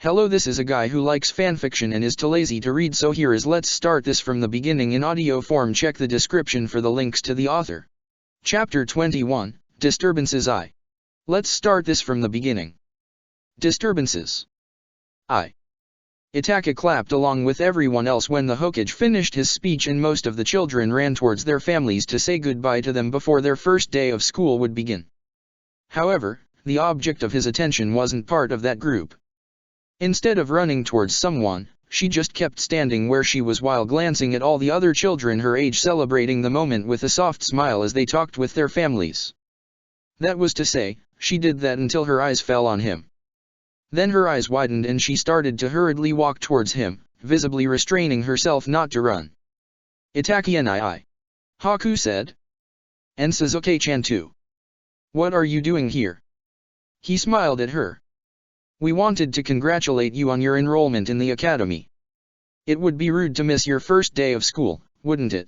Hello, this is a guy who likes fanfiction and is too lazy to read, so here is let's start this from the beginning in audio form. Check the description for the links to the author. Chapter 21, Disturbances I. Let's start this from the beginning. Disturbances I. Itaka clapped along with everyone else when the Hokage finished his speech, and most of the children ran towards their families to say goodbye to them before their first day of school would begin. However, the object of his attention wasn't part of that group. Instead of running towards someone, she just kept standing where she was while glancing at all the other children her age celebrating the moment with a soft smile as they talked with their families. That was to say, she did that until her eyes fell on him. Then her eyes widened and she started to hurriedly walk towards him, visibly restraining herself not to run. "Itaki-ni," Haku said. "And Sasuke-chan too. What are you doing here?" He smiled at her. "We wanted to congratulate you on your enrollment in the academy. It would be rude to miss your first day of school, wouldn't it?"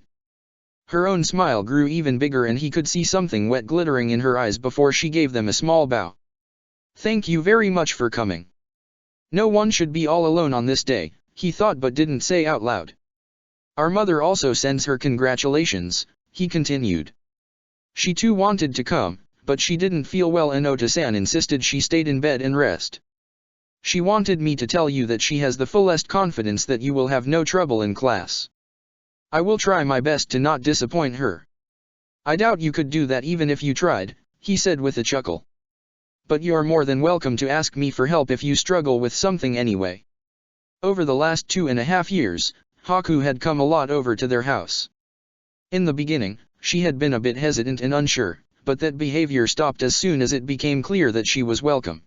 Her own smile grew even bigger and he could see something wet glittering in her eyes before she gave them a small bow. "Thank you very much for coming. No one should be all alone on this day," he thought but didn't say out loud. "Our mother also sends her congratulations," he continued. She too wanted to come, but she didn't feel well and Ota-san insisted she stayed in bed and rest. "She wanted me to tell you that she has the fullest confidence that you will have no trouble in class. I will try my best to not disappoint her." "I doubt you could do that even if you tried," he said with a chuckle. "But you are more than welcome to ask me for help if you struggle with something anyway." Over the last 2.5 years, Haku had come a lot over to their house. In the beginning, she had been a bit hesitant and unsure, but that behavior stopped as soon as it became clear that she was welcome.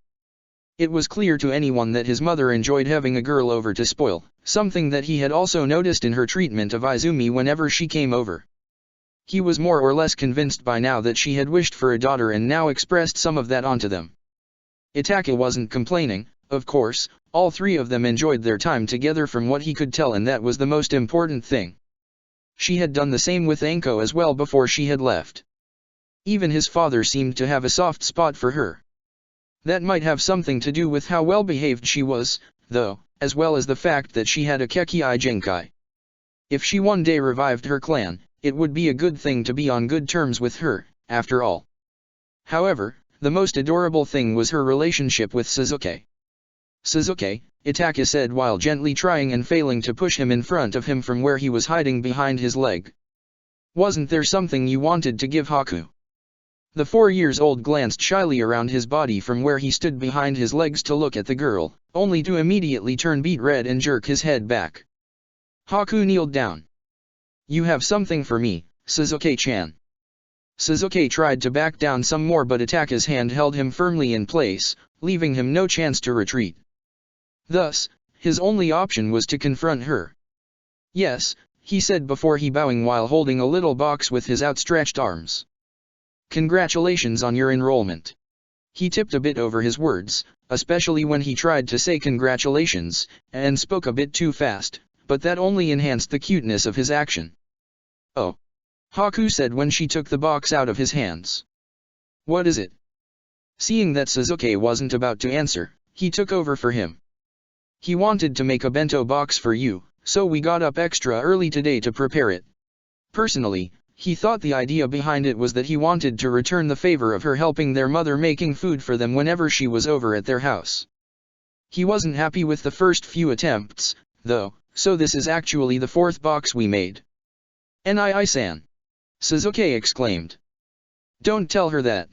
It was clear to anyone that his mother enjoyed having a girl over to spoil, something that he had also noticed in her treatment of Izumi whenever she came over. He was more or less convinced by now that she had wished for a daughter and now expressed some of that onto them. Itaka wasn't complaining, of course. All three of them enjoyed their time together from what he could tell, and that was the most important thing. She had done the same with Anko as well before she had left. Even his father seemed to have a soft spot for her. That might have something to do with how well behaved she was, though, as well as the fact that she had a Kekii Genkai. If she one day revived her clan, it would be a good thing to be on good terms with her, after all. However, the most adorable thing was her relationship with Sasuke. "Sasuke," Itaka said while gently trying and failing to push him in front of him from where he was hiding behind his leg. "Wasn't there something you wanted to give Haku?" The 4-year-old glanced shyly around his body from where he stood behind his legs to look at the girl, only to immediately turn beet red and jerk his head back. Haku kneeled down. "You have something for me, Sasuke-chan." Sasuke tried to back down some more, but Itaka's hand held him firmly in place, leaving him no chance to retreat. Thus, his only option was to confront her. "Yes," he said before he bowing while holding a little box with his outstretched arms. "Congratulations on your enrollment." He tipped a bit over his words, especially when he tried to say congratulations, and spoke a bit too fast, but that only enhanced the cuteness of his action. "Oh," Haku said when she took the box out of his hands. "What is it?" Seeing that Sasuke wasn't about to answer, he took over for him. "He wanted to make a bento box for you, so we got up extra early today to prepare it." Personally, he thought the idea behind it was that he wanted to return the favor of her helping their mother making food for them whenever she was over at their house. He wasn't happy with the first few attempts, though, so this is actually the 4th box we made. "Nii-san!" Sasuke exclaimed. "Don't tell her that."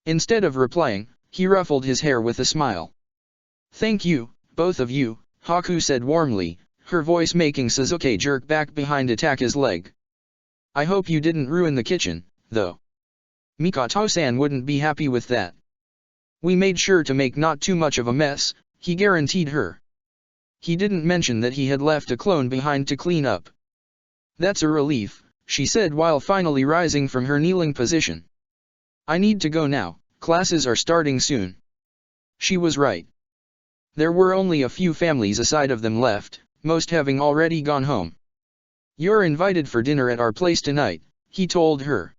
Instead of replying, he ruffled his hair with a smile. "Thank you, both of you," Haku said warmly, her voice making Sasuke jerk back behind Itaka's leg. "I hope you didn't ruin the kitchen, though. Mikoto-san wouldn't be happy with that." "We made sure to make not too much of a mess," he guaranteed her. He didn't mention that he had left a clone behind to clean up. "That's a relief," she said while finally rising from her kneeling position. "I need to go now, classes are starting soon." She was right. There were only a few families aside of them left, most having already gone home. "You're invited for dinner at our place tonight," he told her.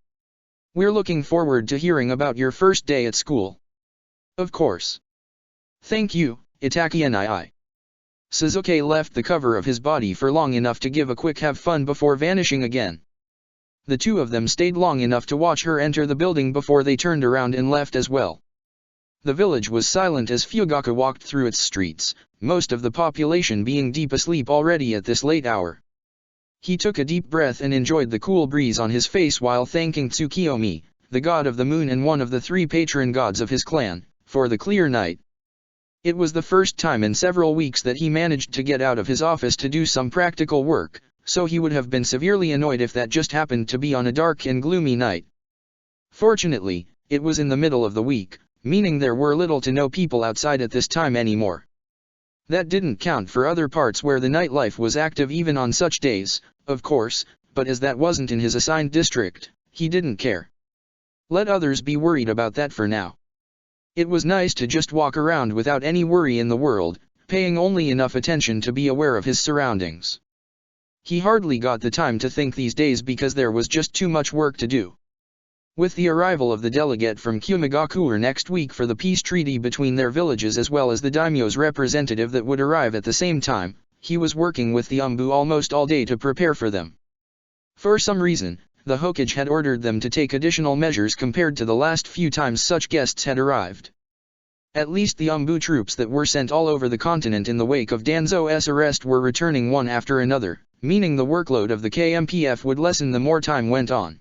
"We're looking forward to hearing about your first day at school." "Of course." "Thank you, Itaki nii. Sasuke left the cover of his body for long enough to give a quick have fun before vanishing again. The two of them stayed long enough to watch her enter the building before they turned around and left as well. The village was silent as Fuyugaka walked through its streets, most of the population being deep asleep already at this late hour. He took a deep breath and enjoyed the cool breeze on his face while thanking Tsukiyomi, the god of the moon and one of the three patron gods of his clan, for the clear night. It was the first time in several weeks that he managed to get out of his office to do some practical work, so he would have been severely annoyed if that just happened to be on a dark and gloomy night. Fortunately, it was in the middle of the week, meaning there were little to no people outside at this time anymore. That didn't count for other parts where the nightlife was active even on such days, of course, but as that wasn't in his assigned district, he didn't care. Let others be worried about that for now. It was nice to just walk around without any worry in the world, paying only enough attention to be aware of his surroundings. He hardly got the time to think these days because there was just too much work to do. With the arrival of the delegate from Kumigakure next week for the peace treaty between their villages as well as the daimyo's representative that would arrive at the same time, he was working with the Umbu almost all day to prepare for them. For some reason, the Hokage had ordered them to take additional measures compared to the last few times such guests had arrived. At least the Umbu troops that were sent all over the continent in the wake of Danzo's arrest were returning one after another, meaning the workload of the KMPF would lessen the more time went on.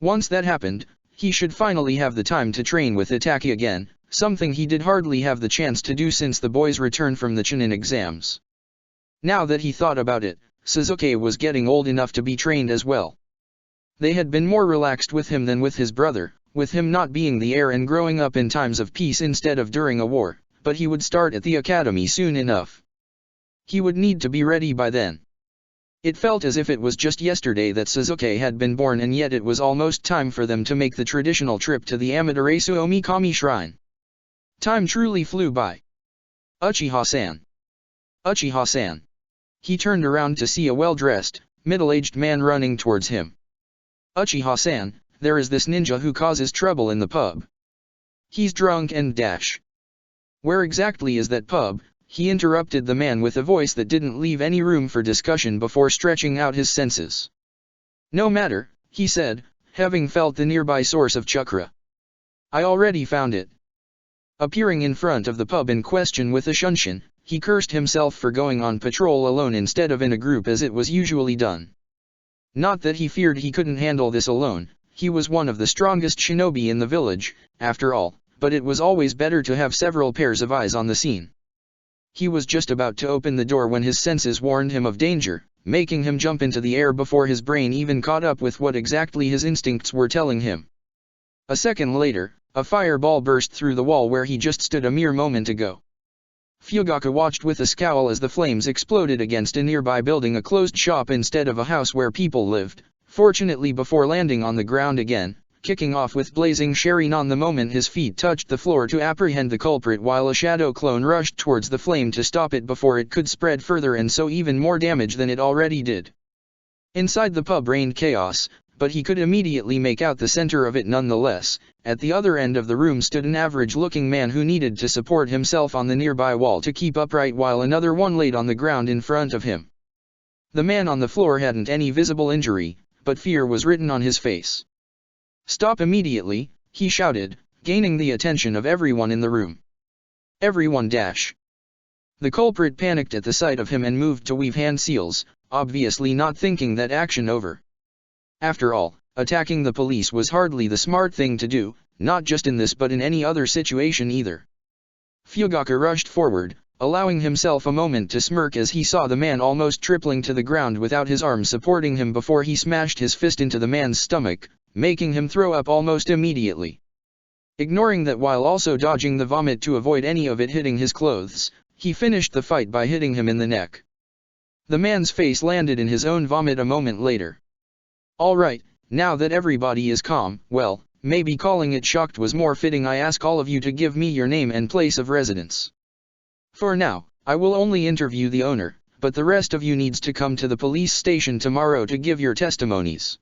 Once that happened, he should finally have the time to train with Itaki again, something he did hardly have the chance to do since the boy's return from the Chunin exams. Now that he thought about it, Sasuke was getting old enough to be trained as well. They had been more relaxed with him than with his brother, with him not being the heir and growing up in times of peace instead of during a war, but he would start at the academy soon enough. He would need to be ready by then. It felt as if it was just yesterday that Sasuke had been born and yet it was almost time for them to make the traditional trip to the Amaterasu Omikami Shrine. Time truly flew by. Uchiha-san. Uchiha-san. He turned around to see a well-dressed, middle-aged man running towards him. Uchiha-san, there is this ninja who causes trouble in the pub. He's drunk and dash. Where exactly is that pub? He interrupted the man with a voice that didn't leave any room for discussion before stretching out his senses. No matter, he said, having felt the nearby source of chakra. I already found it. Appearing in front of the pub in question with a shunshin, he cursed himself for going on patrol alone instead of in a group as it was usually done. Not that he feared he couldn't handle this alone, he was one of the strongest shinobi in the village, after all, but it was always better to have several pairs of eyes on the scene. He was just about to open the door when his senses warned him of danger, making him jump into the air before his brain even caught up with what exactly his instincts were telling him. A second later, a fireball burst through the wall where he just stood a mere moment ago. Fuyugaka watched with a scowl as the flames exploded against a nearby building, a closed shop instead of a house where people lived, fortunately before landing on the ground again, kicking off with blazing Sharingan the moment his feet touched the floor to apprehend the culprit while a shadow clone rushed towards the flame to stop it before it could spread further and so even more damage than it already did. Inside the pub reigned chaos, but he could immediately make out the center of it nonetheless. At the other end of the room stood an average-looking man who needed to support himself on the nearby wall to keep upright while another one laid on the ground in front of him. The man on the floor hadn't any visible injury, but fear was written on his face. Stop immediately, he shouted, gaining the attention of everyone in the room. Everyone dash. The culprit panicked at the sight of him and moved to weave hand seals, obviously not thinking that action over. After all, attacking the police was hardly the smart thing to do, not just in this but in any other situation either. Fuyugaka rushed forward, allowing himself a moment to smirk as he saw the man almost tripling to the ground without his arm supporting him before he smashed his fist into the man's stomach, making him throw up almost immediately. Ignoring that while also dodging the vomit to avoid any of it hitting his clothes, he finished the fight by hitting him in the neck. The man's face landed in his own vomit a moment later. Alright, now that everybody is calm, well, maybe calling it shocked was more fitting. I ask all of you to give me your name and place of residence. For now, I will only interview the owner, but the rest of you needs to come to the police station tomorrow to give your testimonies.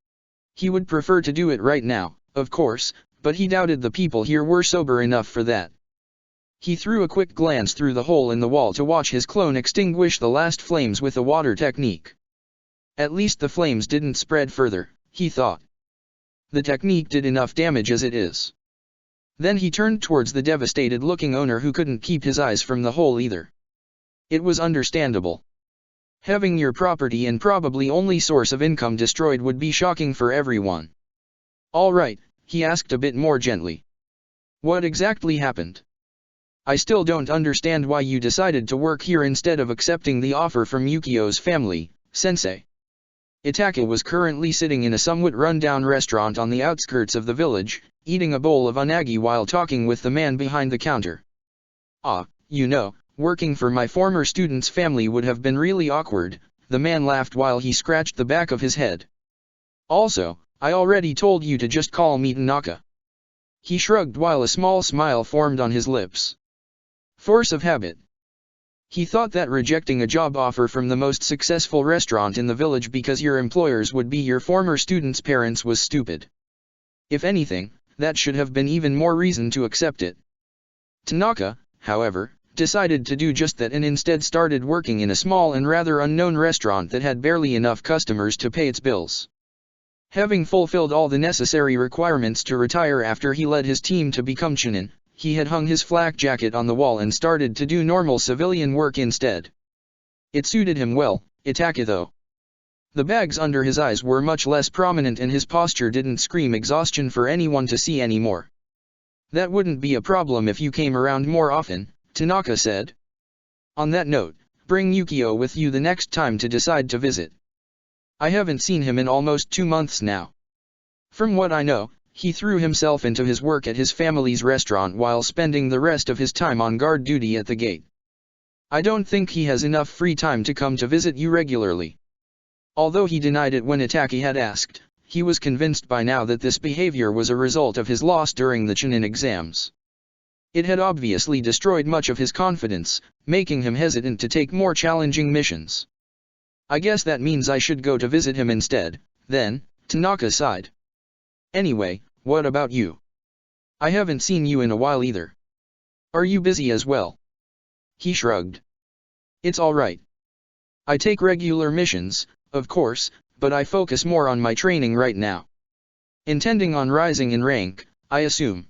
He would prefer to do it right now, of course, but he doubted the people here were sober enough for that. He threw a quick glance through the hole in the wall to watch his clone extinguish the last flames with the water technique. At least the flames didn't spread further, he thought. The technique did enough damage as it is. Then he turned towards the devastated-looking owner who couldn't keep his eyes from the hole either. It was understandable. Having your property and probably only source of income destroyed would be shocking for everyone. All right, he asked a bit more gently. What exactly happened? I still don't understand why you decided to work here instead of accepting the offer from Yukio's family, sensei. Itaka was currently sitting in a somewhat run-down restaurant on the outskirts of the village, eating a bowl of unagi while talking with the man behind the counter. Working for my former student's family would have been really awkward, the man laughed while he scratched the back of his head. Also, I already told you to just call me Tanaka. He shrugged while a small smile formed on his lips. Force of habit. He thought that rejecting a job offer from the most successful restaurant in the village because your employers would be your former student's parents was stupid. If anything, that should have been even more reason to accept it. Tanaka, however, decided to do just that and instead started working in a small and rather unknown restaurant that had barely enough customers to pay its bills. Having fulfilled all the necessary requirements to retire after he led his team to become Chunin, he had hung his flak jacket on the wall and started to do normal civilian work instead. It suited him well, Itaka though. The bags under his eyes were much less prominent and his posture didn't scream exhaustion for anyone to see anymore. That wouldn't be a problem if you came around more often, Tanaka said. On that note, bring Yukio with you the next time to decide to visit. I haven't seen him in almost 2 months now. From what I know, he threw himself into his work at his family's restaurant while spending the rest of his time on guard duty at the gate. I don't think he has enough free time to come to visit you regularly. Although he denied it when Itaka had asked, he was convinced by now that this behavior was a result of his loss during the Chunin exams. It had obviously destroyed much of his confidence, making him hesitant to take more challenging missions. I guess that means I should go to visit him instead, then, Tanaka sighed. Anyway, what about you? I haven't seen you in a while either. Are you busy as well? He shrugged. It's alright. I take regular missions, of course, but I focus more on my training right now. Intending on rising in rank, I assume.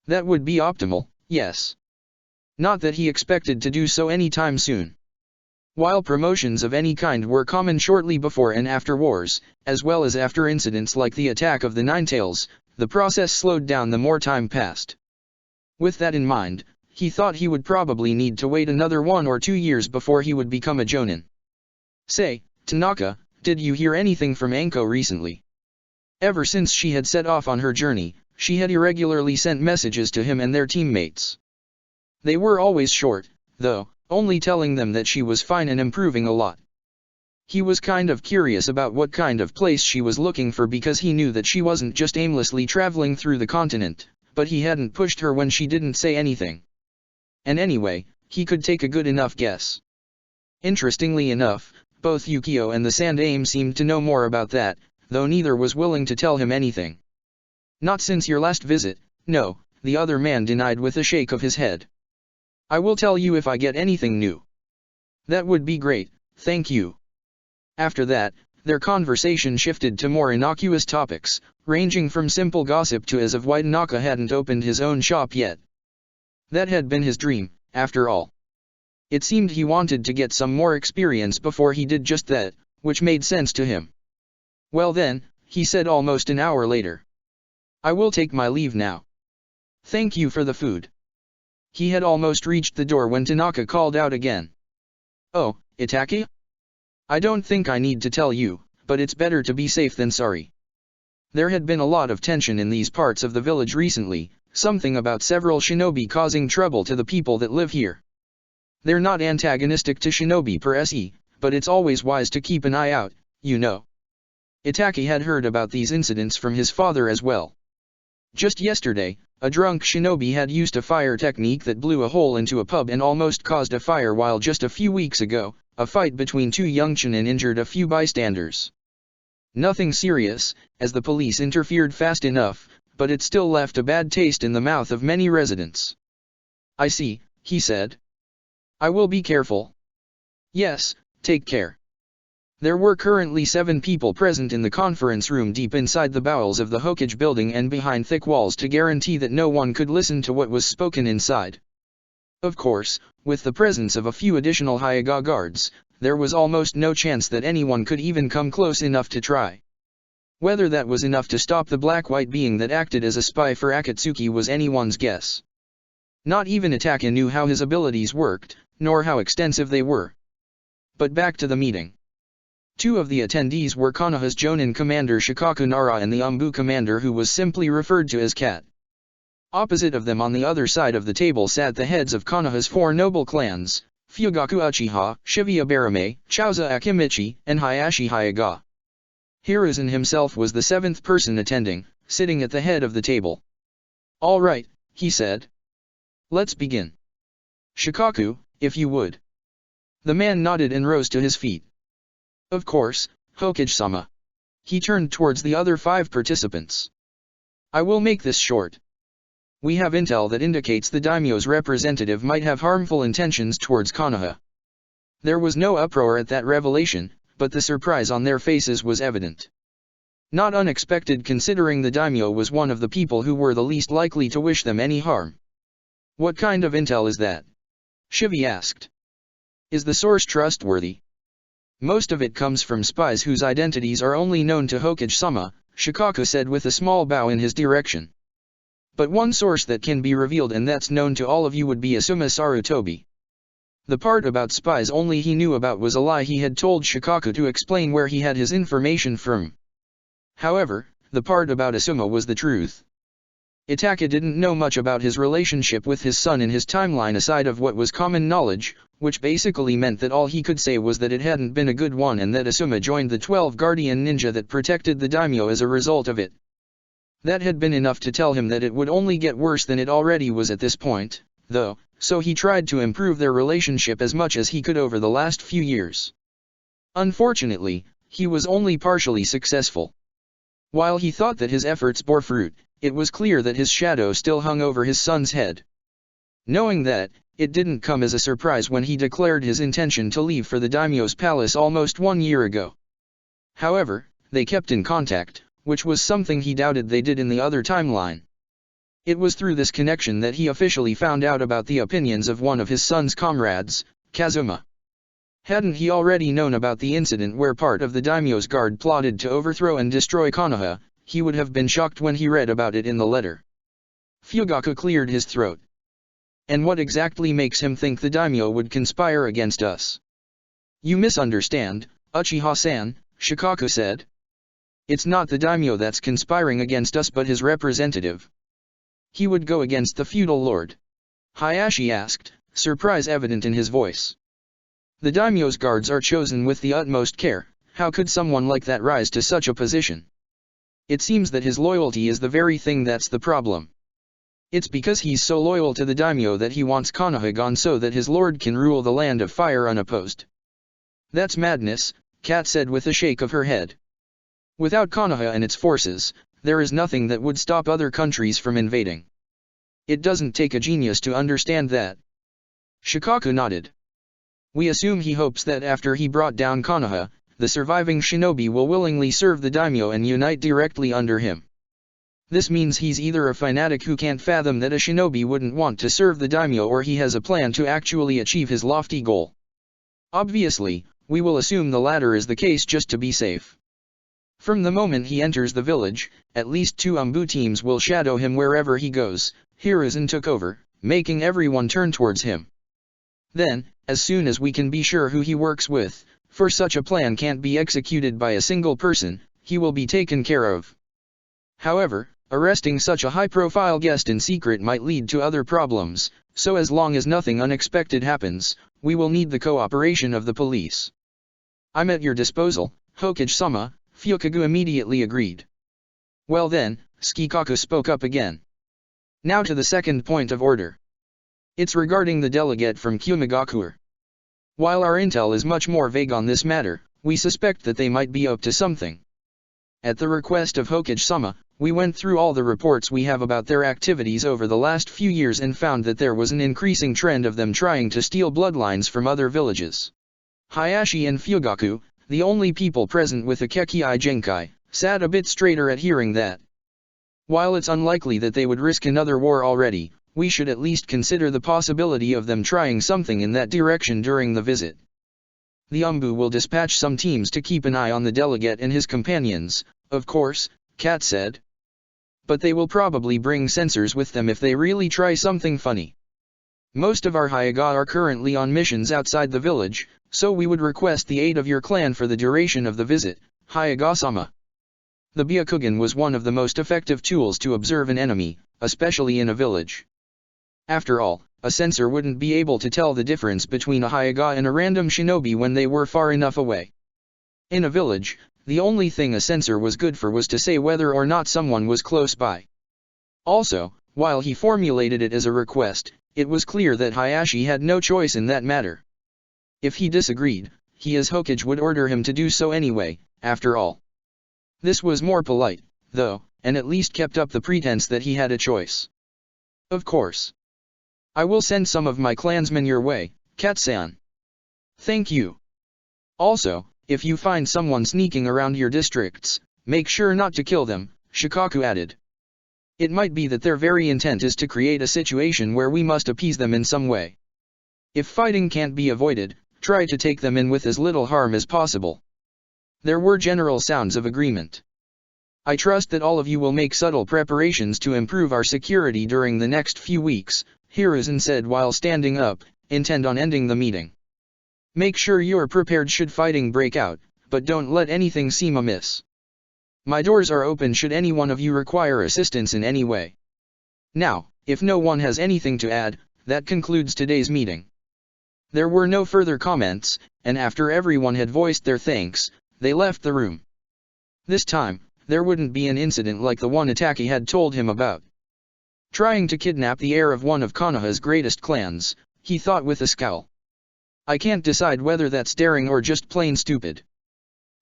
That would be optimal, yes. Not that he expected to do so anytime soon. While promotions of any kind were common shortly before and after wars, as well as after incidents like the attack of the Ninetales, the process slowed down the more time passed. With that in mind, he thought he would probably need to wait another 1 or 2 years before he would become a Jonin. Say, Tanaka, did you hear anything from Anko recently? Ever since she had set off on her journey, she had irregularly sent messages to him and their teammates. They were always short, though, only telling them that she was fine and improving a lot. He was kind of curious about what kind of place she was looking for because he knew that she wasn't just aimlessly traveling through the continent, but he hadn't pushed her when she didn't say anything. And anyway, he could take a good enough guess. Interestingly enough, both Yukio and the Sandaime seemed to know more about that, though neither was willing to tell him anything. Not since your last visit, no, the other man denied with a shake of his head. I will tell you if I get anything new. That would be great, thank you. After that, their conversation shifted to more innocuous topics, ranging from simple gossip to as if why Tanaka hadn't opened his own shop yet. That had been his dream, after all. It seemed he wanted to get some more experience before he did just that, which made sense to him. Well then, he said almost an hour later. I will take my leave now. Thank you for the food. He had almost reached the door when Tanaka called out again. Oh, Itaka? I don't think I need to tell you, but it's better to be safe than sorry. There had been a lot of tension in these parts of the village recently, something about several shinobi causing trouble to the people that live here. They're not antagonistic to shinobi per se, but it's always wise to keep an eye out, you know. Itaka had heard about these incidents from his father as well. Just yesterday, a drunk shinobi had used a fire technique that blew a hole into a pub and almost caused a fire, while just a few weeks ago, a fight between 2 young Chunin injured a few bystanders. Nothing serious, as the police interfered fast enough, but it still left a bad taste in the mouth of many residents. I see, he said. I will be careful. Yes, take care. There were currently 7 people present in the conference room deep inside the bowels of the Hokage building and behind thick walls to guarantee that no one could listen to what was spoken inside. Of course, with the presence of a few additional Hyuga guards, there was almost no chance that anyone could even come close enough to try. Whether that was enough to stop the black-white being that acted as a spy for Akatsuki was anyone's guess. Not even Itachi knew how his abilities worked, nor how extensive they were. But back to the meeting. 2 of the attendees were Konoha's Jonin commander Shikaku Nara and the Umbu commander who was simply referred to as Cat. Opposite of them on the other side of the table sat the heads of Konoha's 4 noble clans, Fugaku Uchiha, Shibuya Barame, Chauza Akimichi, and Hayashi Hyuga. Hiruzen himself was the 7th person attending, sitting at the head of the table. All right, he said. Let's begin. Shikaku, if you would. The man nodded and rose to his feet. Of course, Hokage-sama. He turned towards the other 5 participants. I will make this short. We have intel that indicates the daimyo's representative might have harmful intentions towards Konoha. There was no uproar at that revelation, but the surprise on their faces was evident. Not unexpected considering the daimyo was one of the people who were the least likely to wish them any harm. What kind of intel is that? Shivi asked. Is the source trustworthy? Most of it comes from spies whose identities are only known to Hokage-sama, Shikaku said with a small bow in his direction. But one source that can be revealed and that's known to all of you would be Asuma Sarutobi. The part about spies only he knew about was a lie he had told Shikaku to explain where he had his information from. However, the part about Asuma was the truth. Itachi didn't know much about his relationship with his son in his timeline aside of what was common knowledge, which basically meant that all he could say was that it hadn't been a good one and that Asuma joined the 12 guardian ninja that protected the daimyo as a result of it. That had been enough to tell him that it would only get worse than it already was at this point, though, so he tried to improve their relationship as much as he could over the last few years. Unfortunately, he was only partially successful. While he thought that his efforts bore fruit, it was clear that his shadow still hung over his son's head. Knowing that, it didn't come as a surprise when he declared his intention to leave for the daimyo's palace almost 1 year ago. However, they kept in contact, which was something he doubted they did in the other timeline. It was through this connection that he officially found out about the opinions of one of his son's comrades, Kazuma. Hadn't he already known about the incident where part of the daimyo's guard plotted to overthrow and destroy Konoha, he would have been shocked when he read about it in the letter. Fugaku cleared his throat. And what exactly makes him think the daimyo would conspire against us? You misunderstand, Uchiha-san, Shikaku said. It's not the daimyo that's conspiring against us but his representative. He would go against the feudal lord? Hayashi asked, surprise evident in his voice. The daimyo's guards are chosen with the utmost care, how could someone like that rise to such a position? It seems that his loyalty is the very thing that's the problem. It's because he's so loyal to the daimyo that he wants Konoha gone so that his lord can rule the land of fire unopposed. That's madness, Kat said with a shake of her head. Without Konoha and its forces, there is nothing that would stop other countries from invading. It doesn't take a genius to understand that. Shikaku nodded. We assume he hopes that after he brought down Konoha, the surviving shinobi will willingly serve the daimyo and unite directly under him. This means he's either a fanatic who can't fathom that a shinobi wouldn't want to serve the daimyo or he has a plan to actually achieve his lofty goal. Obviously, we will assume the latter is the case just to be safe. From the moment he enters the village, at least 2 Umbu teams will shadow him wherever he goes. Hiruzen took over, making everyone turn towards him. Then, as soon as we can be sure who he works with, for such a plan can't be executed by a single person, he will be taken care of. However, arresting such a high-profile guest in secret might lead to other problems, so as long as nothing unexpected happens, we will need the cooperation of the police. I'm at your disposal, Hokage-sama, Fukagu immediately agreed. Well then, Shikaku spoke up again. Now to the second point of order. It's regarding the delegate from Kumogakure. While our intel is much more vague on this matter, we suspect that they might be up to something. At the request of Hokage-sama, we went through all the reports we have about their activities over the last few years and found that there was an increasing trend of them trying to steal bloodlines from other villages. Hayashi and Fugaku, the only people present with a Kekii Genkai, sat a bit straighter at hearing that. While it's unlikely that they would risk another war already, we should at least consider the possibility of them trying something in that direction during the visit. The Umbu will dispatch some teams to keep an eye on the delegate and his companions, of course, Kat said. But they will probably bring sensors with them if they really try something funny. Most of our Hyaga are currently on missions outside the village, so we would request the aid of your clan for the duration of the visit, Hyaga-sama. The Byakugan was one of the most effective tools to observe an enemy, especially in a village. After all, a sensor wouldn't be able to tell the difference between a Hyaga and a random shinobi when they were far enough away. In a village, the only thing a sensor was good for was to say whether or not someone was close by. Also, while he formulated it as a request, it was clear that Hayashi had no choice in that matter. If he disagreed, he as Hokage would order him to do so anyway, after all. This was more polite, though, and at least kept up the pretense that he had a choice. Of course. I will send some of my clansmen your way, Kat-san. Thank you. Also, if you find someone sneaking around your districts, make sure not to kill them, Shikaku added. It might be that their very intent is to create a situation where we must appease them in some way. If fighting can't be avoided, try to take them in with as little harm as possible. There were general sounds of agreement. I trust that all of you will make subtle preparations to improve our security during the next few weeks, Hiruzen said while standing up, intent on ending the meeting. Make sure you're prepared should fighting break out, but don't let anything seem amiss. My doors are open should any one of you require assistance in any way. Now, if no one has anything to add, that concludes today's meeting. There were no further comments, and after everyone had voiced their thanks, they left the room. This time, there wouldn't be an incident like the one Itaki had told him about. Trying to kidnap the heir of one of Konoha's greatest clans, he thought with a scowl. I can't decide whether that's daring or just plain stupid.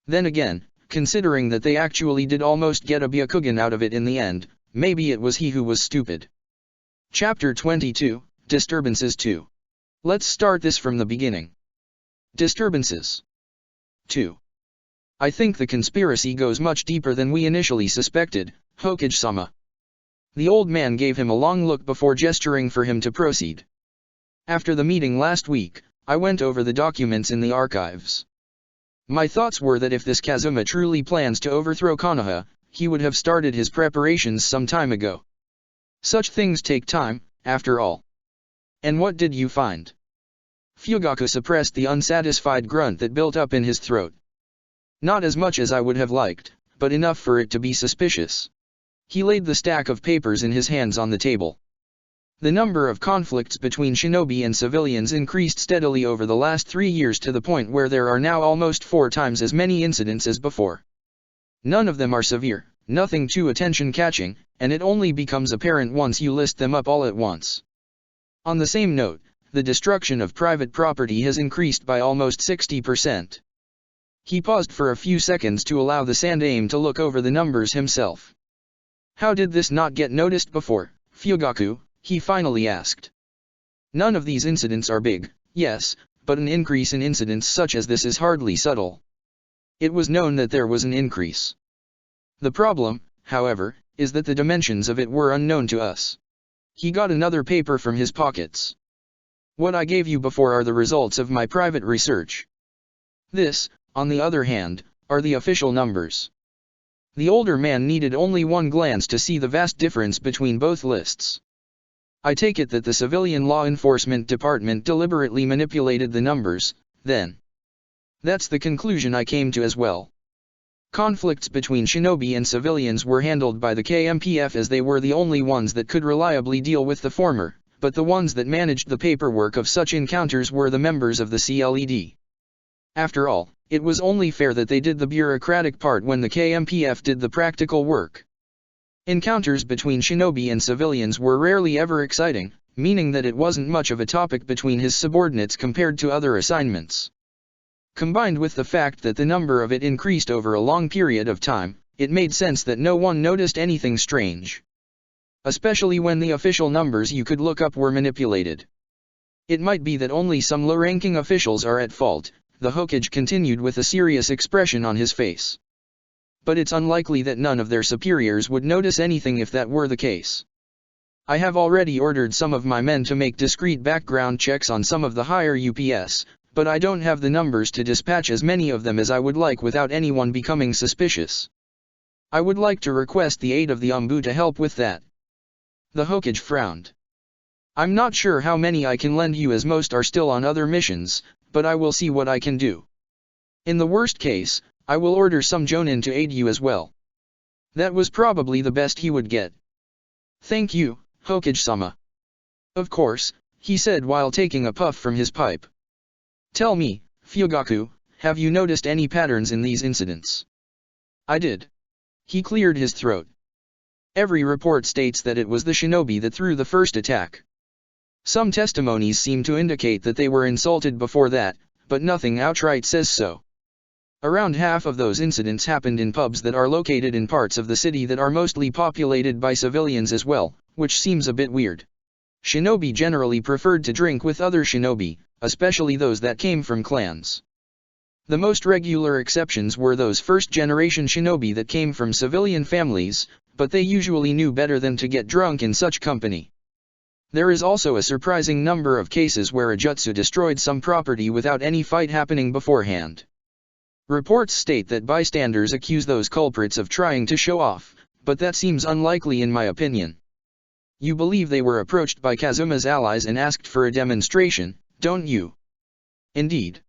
Then again, considering that they actually did almost get a Byakugan out of it in the end, maybe it was he who was stupid. Chapter 22, Disturbances 2. Let's start this from the beginning. Disturbances 2. I think the conspiracy goes much deeper than we initially suspected, Hokage-sama. The old man gave him a long look before gesturing for him to proceed. After the meeting last week, I went over the documents in the archives. My thoughts were that if this Kazuma truly plans to overthrow Konoha, he would have started his preparations some time ago. Such things take time, after all. And what did you find? Fugaku suppressed the unsatisfied grunt that built up in his throat. Not as much as I would have liked, but enough for it to be suspicious. He laid the stack of papers in his hands on the table. The number of conflicts between shinobi and civilians increased steadily over the last 3 years to the point where there are now almost 4 times as many incidents as before. None of them are severe, nothing too attention-catching, and it only becomes apparent once you list them up all at once. On the same note, the destruction of private property has increased by almost 60%. He paused for a few seconds to allow the Sandaime to look over the numbers himself. How did this not get noticed before, Fugaku? He finally asked. None of these incidents are big, yes, but an increase in incidents such as this is hardly subtle. It was known that there was an increase. The problem, however, is that the dimensions of it were unknown to us. He got another paper from his pockets. What I gave you before are the results of my private research. This, on the other hand, are the official numbers. The older man needed only one glance to see the vast difference between both lists. I take it that the civilian law enforcement department deliberately manipulated the numbers, then. That's the conclusion I came to as well. Conflicts between shinobi and civilians were handled by the KMPF as they were the only ones that could reliably deal with the former, but the ones that managed the paperwork of such encounters were the members of the CLED. After all, it was only fair that they did the bureaucratic part when the KMPF did the practical work. Encounters between shinobi and civilians were rarely ever exciting, meaning that it wasn't much of a topic between his subordinates compared to other assignments. Combined with the fact that the number of it increased over a long period of time, it made sense that no one noticed anything strange. Especially when the official numbers you could look up were manipulated. It might be that only some low-ranking officials are at fault, the Hokage continued with a serious expression on his face. But it's unlikely that none of their superiors would notice anything if that were the case. I have already ordered some of my men to make discreet background checks on some of the higher UPS, but I don't have the numbers to dispatch as many of them as I would like without anyone becoming suspicious. I would like to request the aid of the Umbu to help with that. The Hokage frowned. I'm not sure how many I can lend you as most are still on other missions, but I will see what I can do. In the worst case, I will order some Jonin to aid you as well. That was probably the best he would get. Thank you, Hokage-sama. Of course, he said while taking a puff from his pipe. Tell me, Fugaku, have you noticed any patterns in these incidents? I did. He cleared his throat. Every report states that it was the shinobi that threw the first attack. Some testimonies seem to indicate that they were insulted before that, but nothing outright says so. Around half of those incidents happened in pubs that are located in parts of the city that are mostly populated by civilians as well, which seems a bit weird. Shinobi generally preferred to drink with other shinobi, especially those that came from clans. The most regular exceptions were those first-generation shinobi that came from civilian families, but they usually knew better than to get drunk in such company. There is also a surprising number of cases where a jutsu destroyed some property without any fight happening beforehand. Reports state that bystanders accuse those culprits of trying to show off, but that seems unlikely in my opinion. You believe they were approached by Kazuma's allies and asked for a demonstration, don't you? Indeed.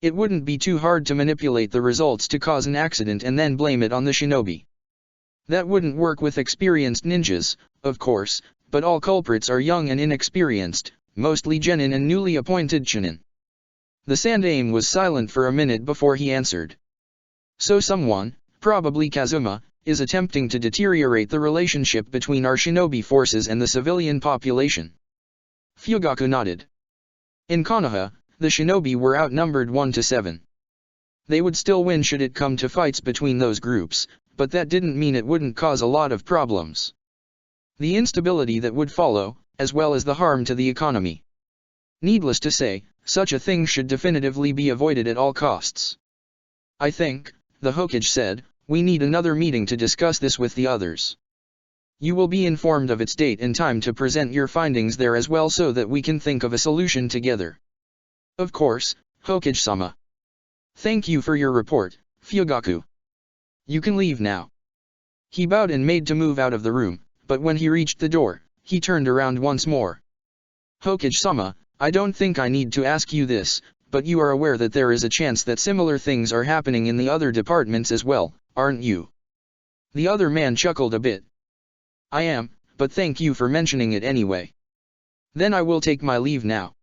It wouldn't be too hard to manipulate the results to cause an accident and then blame it on the shinobi. That wouldn't work with experienced ninjas, of course, but all culprits are young and inexperienced, mostly genin and newly appointed chunin. The Sandaime was silent for a minute before he answered. So someone, probably Kazuma, is attempting to deteriorate the relationship between our shinobi forces and the civilian population. Fugaku nodded. In Konoha, the shinobi were outnumbered 1-7. They would still win should it come to fights between those groups, but that didn't mean it wouldn't cause a lot of problems. The instability that would follow, as well as the harm to the economy. Needless to say, such a thing should definitively be avoided at all costs. I think, the Hokage said, we need another meeting to discuss this with the others. You will be informed of its date and time to present your findings there as well so that we can think of a solution together. Of course, Hokage-sama. Thank you for your report, Fugaku. You can leave now. He bowed and made to move out of the room, but when he reached the door, he turned around once more. Hokage-sama, I don't think I need to ask you this, but you are aware that there is a chance that similar things are happening in the other departments as well, aren't you? The other man chuckled a bit. I am, but thank you for mentioning it anyway. Then I will take my leave now.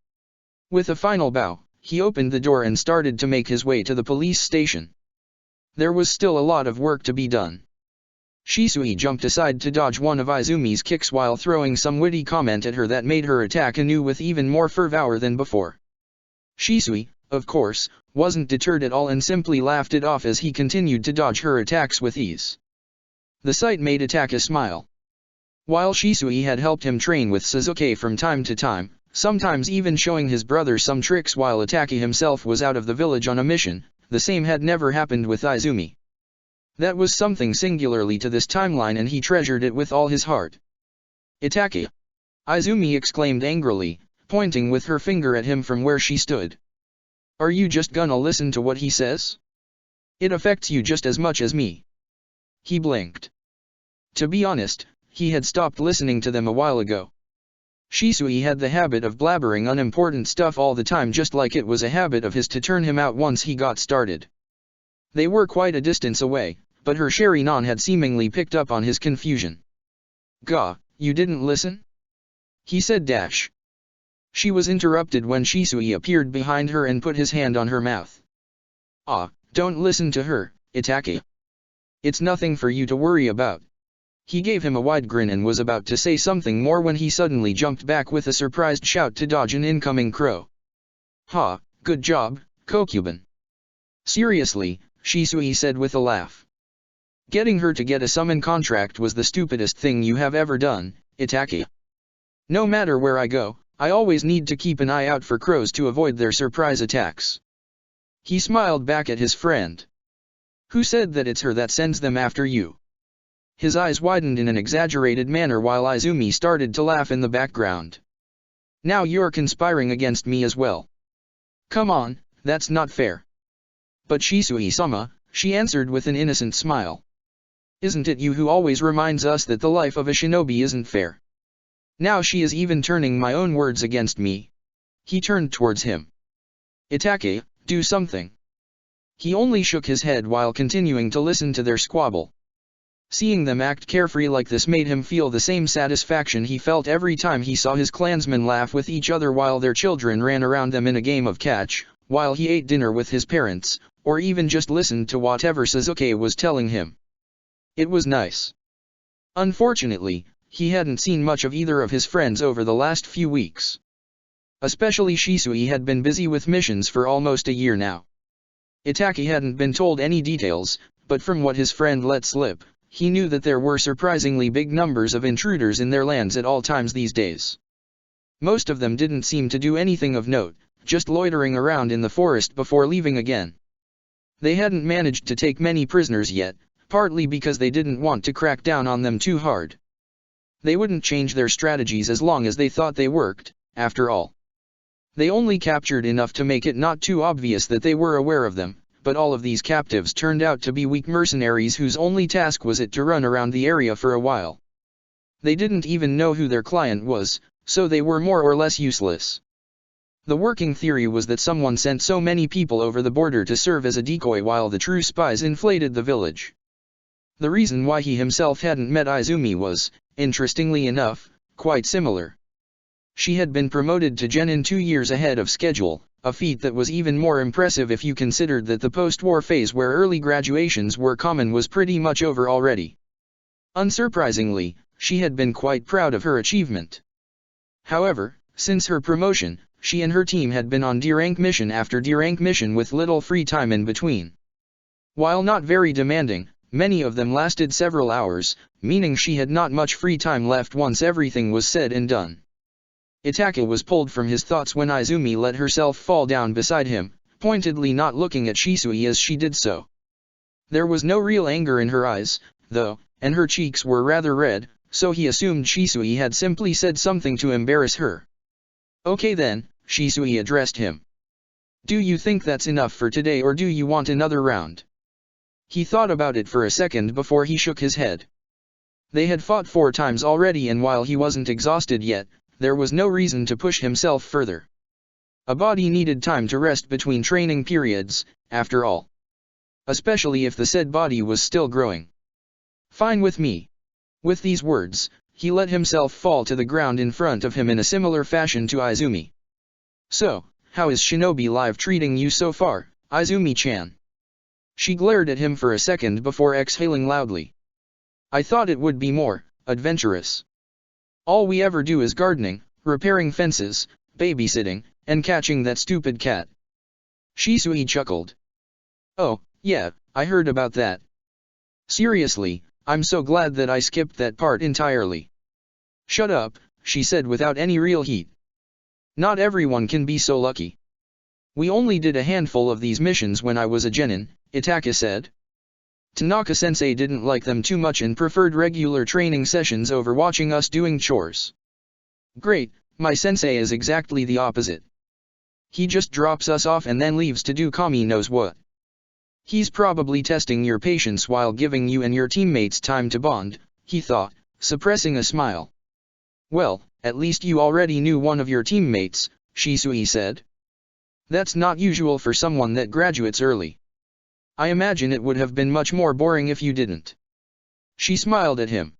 With a final bow, he opened the door and started to make his way to the police station. There was still a lot of work to be done. Shisui jumped aside to dodge one of Izumi's kicks while throwing some witty comment at her that made her attack anew with even more fervor than before. Shisui, of course, wasn't deterred at all and simply laughed it off as he continued to dodge her attacks with ease. The sight made Itachi smile. While Shisui had helped him train with Sasuke from time to time, sometimes even showing his brother some tricks while Itachi himself was out of the village on a mission, the same had never happened with Izumi. That was something singularly to this timeline and he treasured it with all his heart. Itachi! Izumi exclaimed angrily, pointing with her finger at him from where she stood. Are you just gonna listen to what he says? It affects you just as much as me. He blinked. To be honest, he had stopped listening to them a while ago. Shisui had the habit of blabbering unimportant stuff all the time just like it was a habit of his to turn him out once he got started. They were quite a distance away, but her Sherry-non had seemingly picked up on his confusion. Gah, you didn't listen? He said dash. She was interrupted when Shisui appeared behind her and put his hand on her mouth. Ah, don't listen to her, Itachi. It's nothing for you to worry about. He gave him a wide grin and was about to say something more when he suddenly jumped back with a surprised shout to dodge an incoming crow. Ha, good job, Kokuban. Seriously, Shisui said with a laugh. Getting her to get a summon contract was the stupidest thing you have ever done, Itake. No matter where I go, I always need to keep an eye out for crows to avoid their surprise attacks. He smiled back at his friend. Who said that it's her that sends them after you? His eyes widened in an exaggerated manner while Izumi started to laugh in the background. Now you're conspiring against me as well. Come on, that's not fair. But Shisui-sama, she answered with an innocent smile. Isn't it you who always reminds us that the life of a shinobi isn't fair? Now she is even turning my own words against me. He turned towards him. Itake, do something. He only shook his head while continuing to listen to their squabble. Seeing them act carefree like this made him feel the same satisfaction he felt every time he saw his clansmen laugh with each other while their children ran around them in a game of catch, while he ate dinner with his parents, or even just listened to whatever Sasuke was telling him. It was nice. Unfortunately, he hadn't seen much of either of his friends over the last few weeks. Especially Shisui had been busy with missions for almost a year now. Itake hadn't been told any details, but from what his friend let slip, he knew that there were surprisingly big numbers of intruders in their lands at all times these days. Most of them didn't seem to do anything of note, just loitering around in the forest before leaving again. They hadn't managed to take many prisoners yet, partly because they didn't want to crack down on them too hard. They wouldn't change their strategies as long as they thought they worked, after all. They only captured enough to make it not too obvious that they were aware of them, but all of these captives turned out to be weak mercenaries whose only task was to run around the area for a while. They didn't even know who their client was, so they were more or less useless. The working theory was that someone sent so many people over the border to serve as a decoy while the true spies inflated the village. The reason why he himself hadn't met Izumi was, interestingly enough, quite similar. She had been promoted to genin 2 years ahead of schedule, a feat that was even more impressive if you considered that the post-war phase where early graduations were common was pretty much over already. Unsurprisingly, she had been quite proud of her achievement. However, since her promotion, she and her team had been on D-rank mission after D-rank mission with little free time in between. While not very demanding, many of them lasted several hours, meaning she had not much free time left once everything was said and done. Itake was pulled from his thoughts when Izumi let herself fall down beside him, pointedly not looking at Shisui as she did so. There was no real anger in her eyes, though, and her cheeks were rather red, so he assumed Shisui had simply said something to embarrass her. Okay then, Shisui addressed him. Do you think that's enough for today or do you want another round? He thought about it for a second before he shook his head. They had fought 4 times already and while he wasn't exhausted yet, there was no reason to push himself further. A body needed time to rest between training periods, after all. Especially if the said body was still growing. Fine with me. With these words, he let himself fall to the ground in front of him in a similar fashion to Izumi. So, how is Shinobi Live treating you so far, Izumi-chan? She glared at him for a second before exhaling loudly. I thought it would be more adventurous. All we ever do is gardening, repairing fences, babysitting, and catching that stupid cat. Shisui chuckled. Oh, yeah, I heard about that. Seriously, I'm so glad that I skipped that part entirely. Shut up, she said without any real heat. Not everyone can be so lucky. We only did a handful of these missions when I was a genin, Itake said. Tanaka-sensei didn't like them too much and preferred regular training sessions over watching us doing chores. Great, my sensei is exactly the opposite. He just drops us off and then leaves to do kami knows what. He's probably testing your patience while giving you and your teammates time to bond, he thought, suppressing a smile. Well, at least you already knew one of your teammates, Shisui said. That's not usual for someone that graduates early. I imagine it would have been much more boring if you didn't. She smiled at him.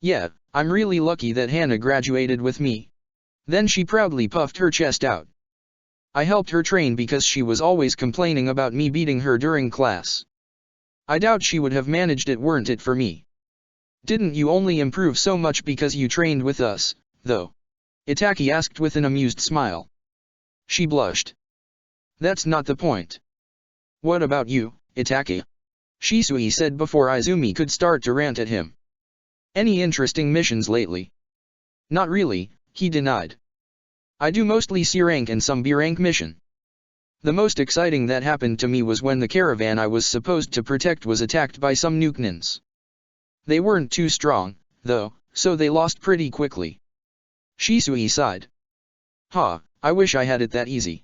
Yeah, I'm really lucky that Hannah graduated with me. Then she proudly puffed her chest out. I helped her train because she was always complaining about me beating her during class. I doubt she would have managed it weren't it for me. Didn't you only improve so much because you trained with us, though? Itake asked with an amused smile. She blushed. That's not the point. What about you, Itake? Shisui said before Izumi could start to rant at him. Any interesting missions lately? Not really, he denied. I do mostly C rank and some B rank mission. The most exciting that happened to me was when the caravan I was supposed to protect was attacked by some Nuknins. They weren't too strong, though, so they lost pretty quickly. Shisui sighed. I wish I had it that easy.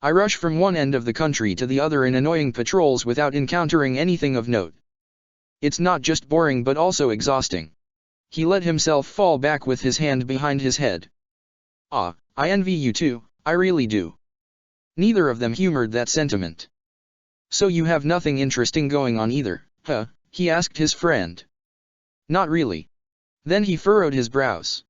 I rush from one end of the country to the other in annoying patrols without encountering anything of note. It's not just boring but also exhausting. He let himself fall back with his hand behind his head. I envy you too, I really do. Neither of them humored that sentiment. So you have nothing interesting going on either, huh? He asked his friend. Not really. Then he furrowed his brows.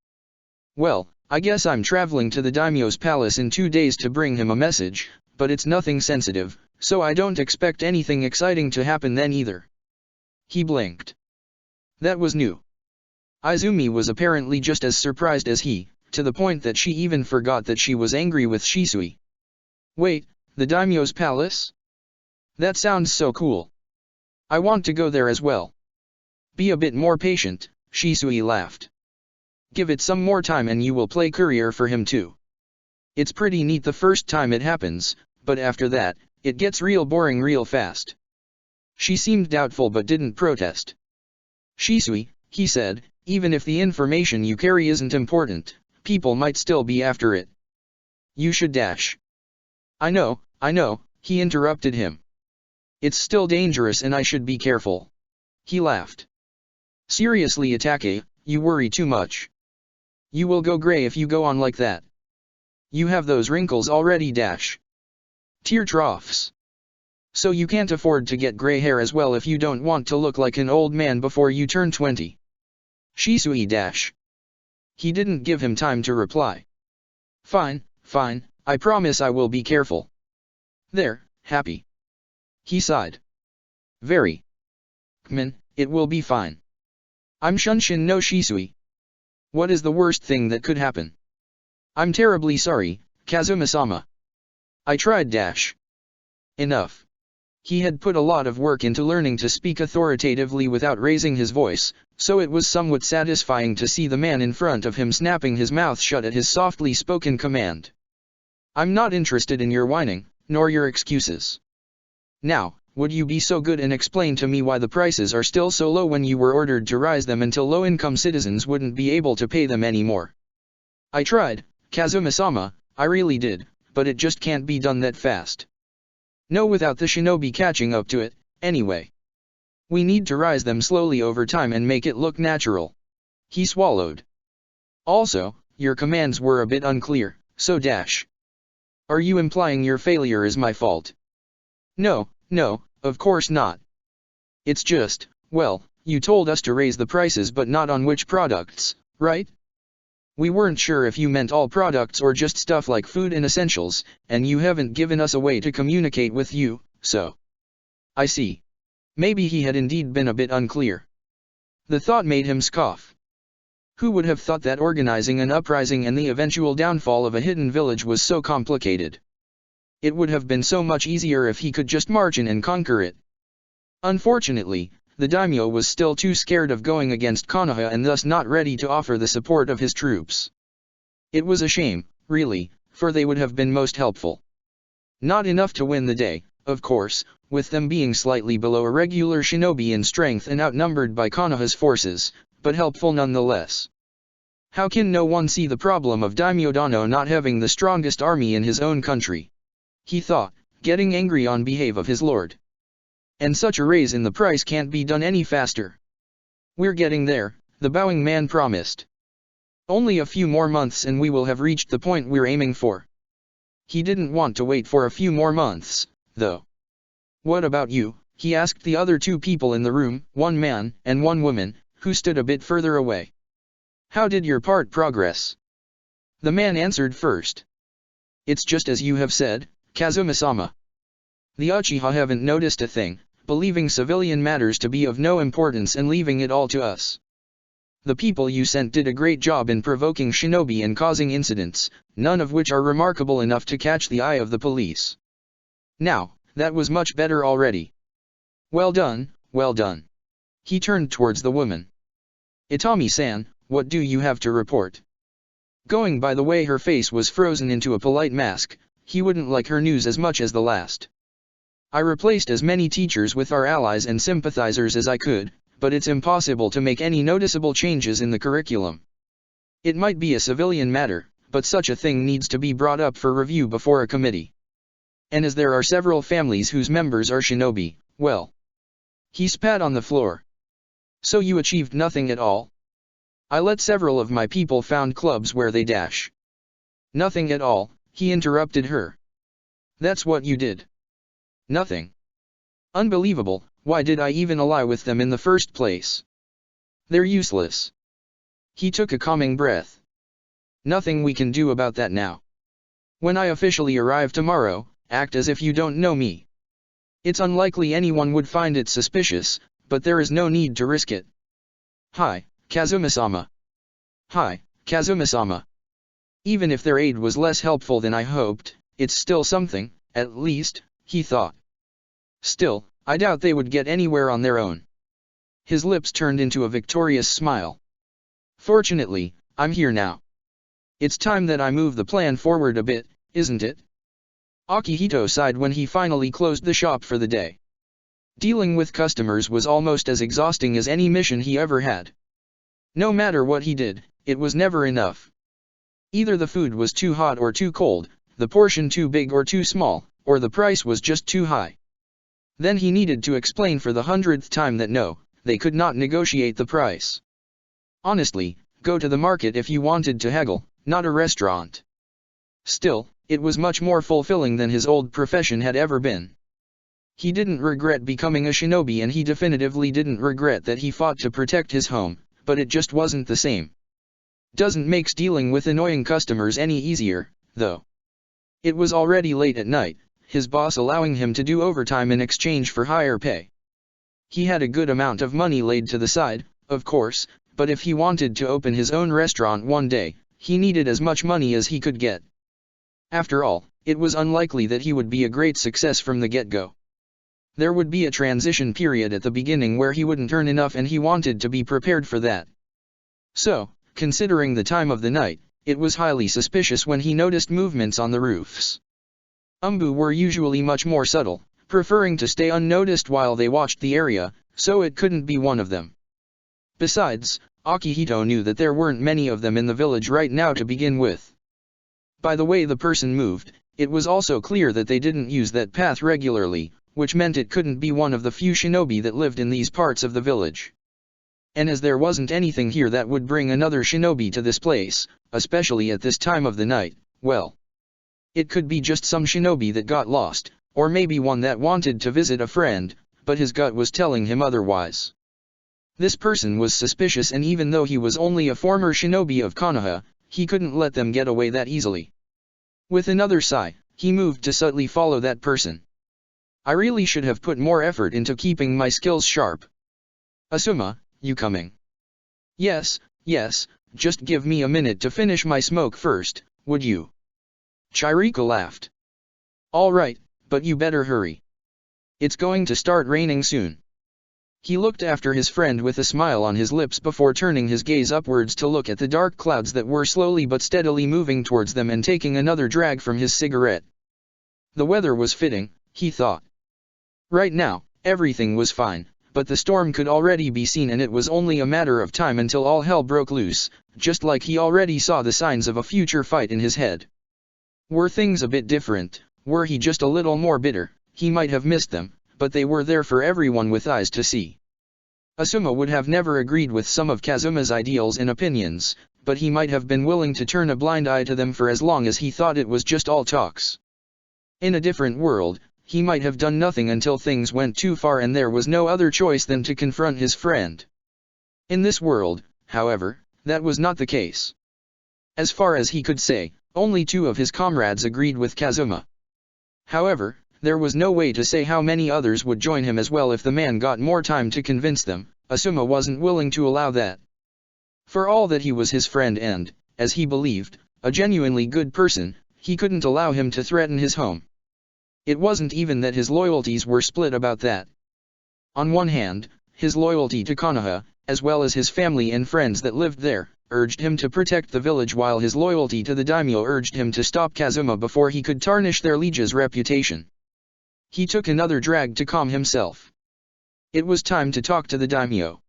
Well, I guess I'm traveling to the daimyo's palace in 2 days to bring him a message, but it's nothing sensitive, so I don't expect anything exciting to happen then either. He blinked. That was new. Izumi was apparently just as surprised as he, to the point that she even forgot that she was angry with Shisui. Wait, the daimyo's palace? That sounds so cool. I want to go there as well. Be a bit more patient, Shisui laughed. Give it some more time and you will play courier for him too. It's pretty neat the first time it happens, but after that, it gets real boring real fast. She seemed doubtful but didn't protest. Shisui, he said, even if the information you carry isn't important, people might still be after it. You should dash. I know, he interrupted him. It's still dangerous and I should be careful. He laughed. Seriously Itake, you worry too much. You will go gray if you go on like that. You have those wrinkles already dash. Tear troughs. So you can't afford to get gray hair as well if you don't want to look like an old man before you turn 20. Shisui dash. He didn't give him time to reply. Fine, I promise I will be careful. There, happy. He sighed. Very. Kmin, it will be fine. I'm Shunshin no Shisui. What is the worst thing that could happen? I'm terribly sorry, Kazuma-sama. I tried dash. Enough. He had put a lot of work into learning to speak authoritatively without raising his voice, so it was somewhat satisfying to see the man in front of him snapping his mouth shut at his softly spoken command. I'm not interested in your whining, nor your excuses. Now, would you be so good and explain to me why the prices are still so low when you were ordered to rise them until low-income citizens wouldn't be able to pay them anymore? I tried, Kazuma-sama, I really did, but it just can't be done that fast. No, without the shinobi catching up to it, anyway. We need to rise them slowly over time and make it look natural. He swallowed. Also, your commands were a bit unclear, so dash. Are you implying your failure is my fault? No, of course not. It's just, well, you told us to raise the prices but not on which products, right? We weren't sure if you meant all products or just stuff like food and essentials, and you haven't given us a way to communicate with you, so. I see. Maybe he had indeed been a bit unclear. The thought made him scoff. Who would have thought that organizing an uprising and the eventual downfall of a hidden village was so complicated? It would have been so much easier if he could just march in and conquer it. Unfortunately, the daimyo was still too scared of going against Konoha and thus not ready to offer the support of his troops. It was a shame, really, for they would have been most helpful. Not enough to win the day, of course, with them being slightly below a regular shinobi in strength and outnumbered by Konoha's forces, but helpful nonetheless. How can no one see the problem of Daimyo Dano not having the strongest army in his own country? He thought, getting angry on behalf of his lord. And such a raise in the price can't be done any faster. We're getting there, the bowing man promised. Only a few more months and we will have reached the point we're aiming for. He didn't want to wait for a few more months, though. What about you? He asked the other two people in the room, one man and one woman, who stood a bit further away. How did your part progress? The man answered first. It's just as you have said, Kazuma-sama. The Uchiha haven't noticed a thing, believing civilian matters to be of no importance and leaving it all to us. The people you sent did a great job in provoking shinobi and causing incidents, none of which are remarkable enough to catch the eye of the police. Now, that was much better already. Well done, well done. He turned towards the woman. Itami-san, what do you have to report? Going by the way her face was frozen into a polite mask, he wouldn't like her news as much as the last. I replaced as many teachers with our allies and sympathizers as I could, but it's impossible to make any noticeable changes in the curriculum. It might be a civilian matter, but such a thing needs to be brought up for review before a committee. And as there are several families whose members are shinobi, well. He spat on the floor. So you achieved nothing at all? I let several of my people found clubs where they dash. Nothing at all, he interrupted her. That's what you did. Nothing. Unbelievable, why did I even ally with them in the first place? They're useless. He took a calming breath. Nothing we can do about that now. When I officially arrive tomorrow, act as if you don't know me. It's unlikely anyone would find it suspicious, but there is no need to risk it. Hi, Kazuma-sama. Hi, Kazuma-sama. Even if their aid was less helpful than I hoped, it's still something, at least, he thought. Still, I doubt they would get anywhere on their own. His lips turned into a victorious smile. Fortunately, I'm here now. It's time that I move the plan forward a bit, isn't it? Akihito sighed when he finally closed the shop for the day. Dealing with customers was almost as exhausting as any mission he ever had. No matter what he did, it was never enough. Either the food was too hot or too cold, the portion too big or too small, or the price was just too high. Then he needed to explain for the 100th time that no, they could not negotiate the price. Honestly, go to the market if you wanted to haggle, not a restaurant. Still, it was much more fulfilling than his old profession had ever been. He didn't regret becoming a shinobi and he definitively didn't regret that he fought to protect his home, but it just wasn't the same. Doesn't make dealing with annoying customers any easier, though. It was already late at night, his boss allowing him to do overtime in exchange for higher pay. He had a good amount of money laid to the side, of course, but if he wanted to open his own restaurant one day, he needed as much money as he could get. After all, it was unlikely that he would be a great success from the get-go. There would be a transition period at the beginning where he wouldn't earn enough and he wanted to be prepared for that. So, considering the time of the night, it was highly suspicious when he noticed movements on the roofs. Umbu were usually much more subtle, preferring to stay unnoticed while they watched the area, so it couldn't be one of them. Besides, Akihito knew that there weren't many of them in the village right now to begin with. By the way the person moved, it was also clear that they didn't use that path regularly, which meant it couldn't be one of the few shinobi that lived in these parts of the village. And as there wasn't anything here that would bring another shinobi to this place, especially at this time of the night, well. It could be just some shinobi that got lost, or maybe one that wanted to visit a friend, but his gut was telling him otherwise. This person was suspicious and even though he was only a former shinobi of Konoha, he couldn't let them get away that easily. With another sigh, he moved to subtly follow that person. I really should have put more effort into keeping my skills sharp. Asuma, you coming? Yes, just give me a minute to finish my smoke first, would you? Chirika laughed. All right, but you better hurry. It's going to start raining soon. He looked after his friend with a smile on his lips before turning his gaze upwards to look at the dark clouds that were slowly but steadily moving towards them and taking another drag from his cigarette. The weather was fitting, he thought. Right now, everything was fine, but the storm could already be seen and it was only a matter of time until all hell broke loose, just like he already saw the signs of a future fight in his head. Were things a bit different, were he just a little more bitter, he might have missed them, but they were there for everyone with eyes to see. Asuma would have never agreed with some of Kazuma's ideals and opinions, but he might have been willing to turn a blind eye to them for as long as he thought it was just all talks. In a different world, he might have done nothing until things went too far and there was no other choice than to confront his friend. In this world, however, that was not the case. As far as he could say, only 2 of his comrades agreed with Kazuma. However, there was no way to say how many others would join him as well if the man got more time to convince them. Asuma wasn't willing to allow that. For all that he was his friend and, as he believed, a genuinely good person, he couldn't allow him to threaten his home. It wasn't even that his loyalties were split about that. On one hand, his loyalty to Konoha, as well as his family and friends that lived there, urged him to protect the village, while his loyalty to the daimyo urged him to stop Kazuma before he could tarnish their liege's reputation. He took another drag to calm himself. It was time to talk to the daimyo.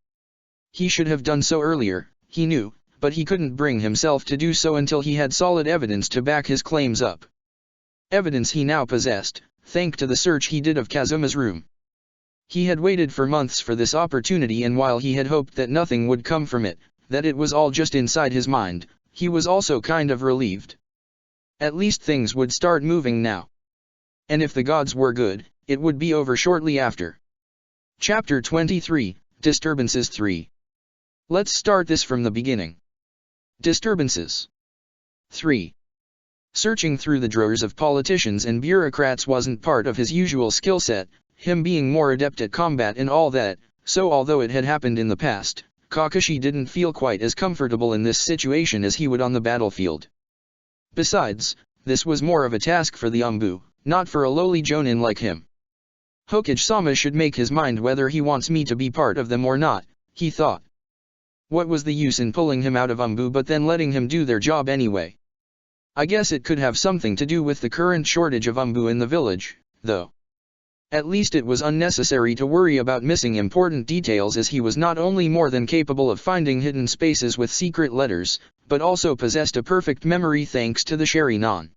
He should have done so earlier, he knew, but he couldn't bring himself to do so until he had solid evidence to back his claims up. Evidence he now possessed, thanks to the search he did of Kazuma's room. He had waited for months for this opportunity, and while he had hoped that nothing would come from it, that it was all just inside his mind, he was also kind of relieved. At least things would start moving now. And if the gods were good, it would be over shortly after. Chapter 23, Disturbances 3. Let's start this from the beginning. Disturbances 3. Searching through the drawers of politicians and bureaucrats wasn't part of his usual skill set, him being more adept at combat and all that, so although it had happened in the past, Kakashi didn't feel quite as comfortable in this situation as he would on the battlefield. Besides, this was more of a task for the Anbu, not for a lowly jonin like him. Hokage-sama should make his mind whether he wants me to be part of them or not, he thought. What was the use in pulling him out of Anbu but then letting him do their job anyway? I guess it could have something to do with the current shortage of Anbu in the village, though. At least it was unnecessary to worry about missing important details, as he was not only more than capable of finding hidden spaces with secret letters, but also possessed a perfect memory thanks to the Sharingan.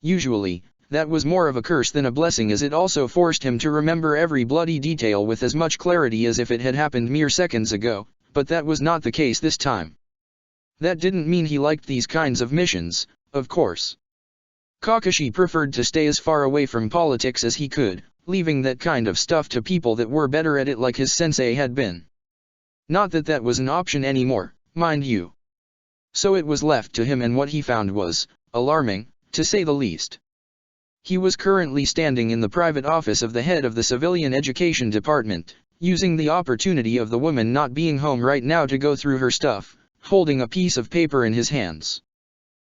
Usually, that was more of a curse than a blessing, as it also forced him to remember every bloody detail with as much clarity as if it had happened mere seconds ago, but that was not the case this time. That didn't mean he liked these kinds of missions, of course. Kakashi preferred to stay as far away from politics as he could, leaving that kind of stuff to people that were better at it like his sensei had been. Not that that was an option anymore, mind you. So it was left to him, and what he found was alarming, to say the least. He was currently standing in the private office of the head of the civilian education department, using the opportunity of the woman not being home right now to go through her stuff, holding a piece of paper in his hands.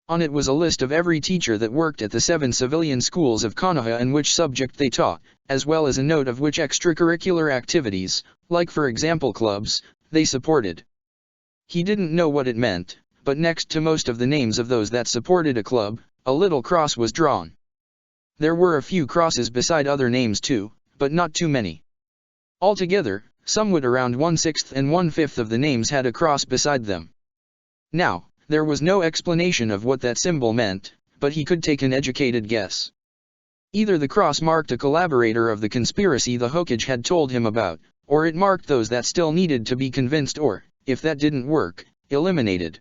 On it was a list of every teacher that worked at the 7 civilian schools of Konoha and which subject they taught, as well as a note of which extracurricular activities, like for example clubs, they supported. He didn't know what it meant, but next to most of the names of those that supported a club, a little cross was drawn. There were a few crosses beside other names too, but not too many. Altogether, somewhat around 1/6 and 1/5 of the names had a cross beside them. Now, there was no explanation of what that symbol meant, but he could take an educated guess. Either the cross marked a collaborator of the conspiracy the Hokage had told him about, or it marked those that still needed to be convinced, or, if that didn't work, eliminated.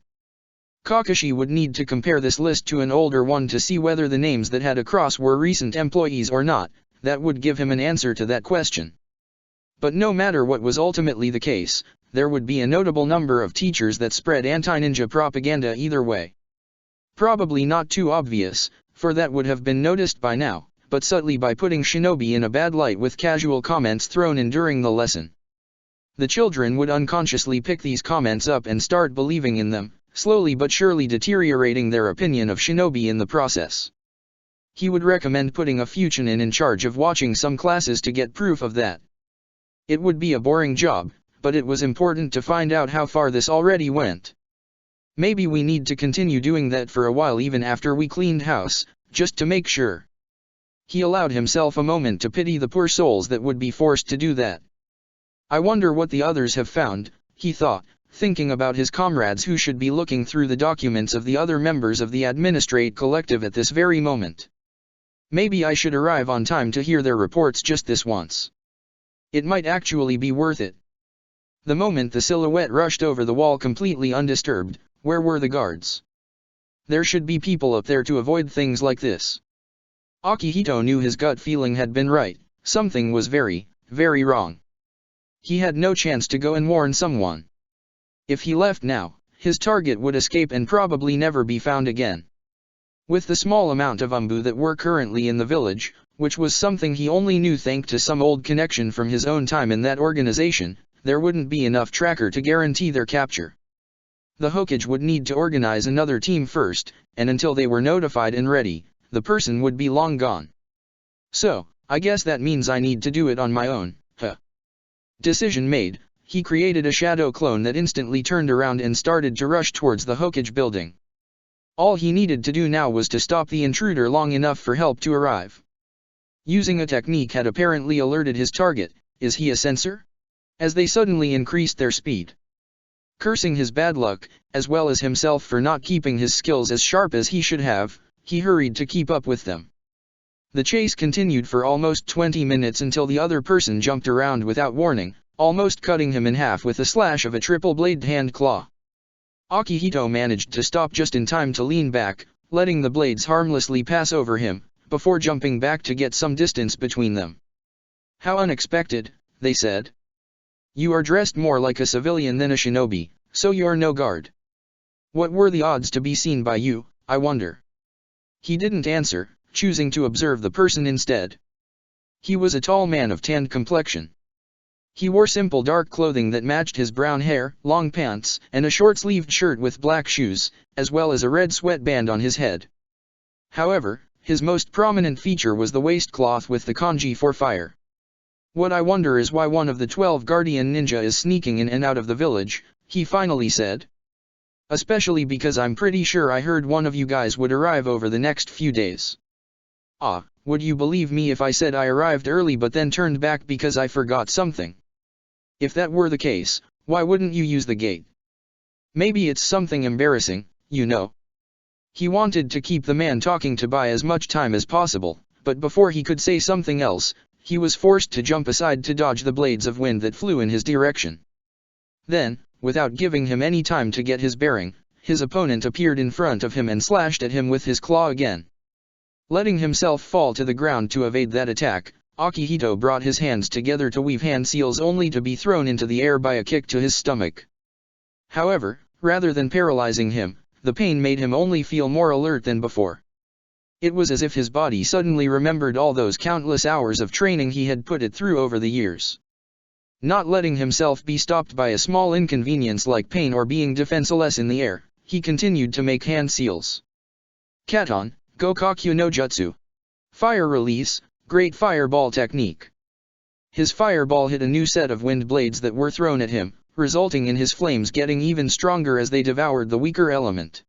Kakashi would need to compare this list to an older one to see whether the names that had a cross were recent employees or not. That would give him an answer to that question. But no matter what was ultimately the case, there would be a notable number of teachers that spread anti-ninja propaganda either way. Probably not too obvious, for that would have been noticed by now, but subtly by putting shinobi in a bad light with casual comments thrown in during the lesson. The children would unconsciously pick these comments up and start believing in them, slowly but surely deteriorating their opinion of shinobi in the process. He would recommend putting a Fuchinin in charge of watching some classes to get proof of that. It would be a boring job, but it was important to find out how far this already went. Maybe we need to continue doing that for a while even after we cleaned house, just to make sure. He allowed himself a moment to pity the poor souls that would be forced to do that. I wonder what the others have found, he thought, thinking about his comrades who should be looking through the documents of the other members of the Administrate Collective at this very moment. Maybe I should arrive on time to hear their reports just this once. It might actually be worth it. The moment the silhouette rushed over the wall completely undisturbed, where were the guards? There should be people up there to avoid things like this. Akihito knew his gut feeling had been right, something was very, very wrong. He had no chance to go and warn someone. If he left now, his target would escape and probably never be found again. With the small amount of Anbu that were currently in the village, which was something he only knew thanks to some old connection from his own time in that organization, there wouldn't be enough tracker to guarantee their capture. The Hokage would need to organize another team first, and until they were notified and ready, the person would be long gone. So, I guess that means I need to do it on my own, huh? Decision made, he created a shadow clone that instantly turned around and started to rush towards the Hokage building. All he needed to do now was to stop the intruder long enough for help to arrive. Using a technique had apparently alerted his target. Is he a sensor? As they suddenly increased their speed. Cursing his bad luck, as well as himself for not keeping his skills as sharp as he should have, he hurried to keep up with them. The chase continued for almost 20 minutes until the other person jumped around without warning, almost cutting him in half with a slash of a triple-bladed hand claw. Akihito managed to stop just in time to lean back, letting the blades harmlessly pass over him, before jumping back to get some distance between them. How unexpected, they said. You are dressed more like a civilian than a shinobi, so you're no guard. What were the odds to be seen by you, I wonder? He didn't answer, choosing to observe the person instead. He was a tall man of tanned complexion. He wore simple dark clothing that matched his brown hair, long pants, and a short-sleeved shirt with black shoes, as well as a red sweatband on his head. However, his most prominent feature was the waistcloth with the kanji for fire. What I wonder is why one of the 12 guardian ninja is sneaking in and out of the village, he finally said. Especially because I'm pretty sure I heard one of you guys would arrive over the next few days. Ah, would you believe me if I said I arrived early but then turned back because I forgot something? If that were the case, why wouldn't you use the gate? Maybe it's something embarrassing, you know. He wanted to keep the man talking to buy as much time as possible, but before he could say something else, he was forced to jump aside to dodge the blades of wind that flew in his direction. Then, without giving him any time to get his bearing, his opponent appeared in front of him and slashed at him with his claw again. Letting himself fall to the ground to evade that attack, Akihito brought his hands together to weave hand seals only to be thrown into the air by a kick to his stomach. However, rather than paralyzing him, the pain made him only feel more alert than before. It was as if his body suddenly remembered all those countless hours of training he had put it through over the years. Not letting himself be stopped by a small inconvenience like pain or being defenseless in the air, he continued to make hand seals. Katon, Gokakyu no Jutsu. Fire release, Great Fireball Technique. His fireball hit a new set of wind blades that were thrown at him, resulting in his flames getting even stronger as they devoured the weaker element.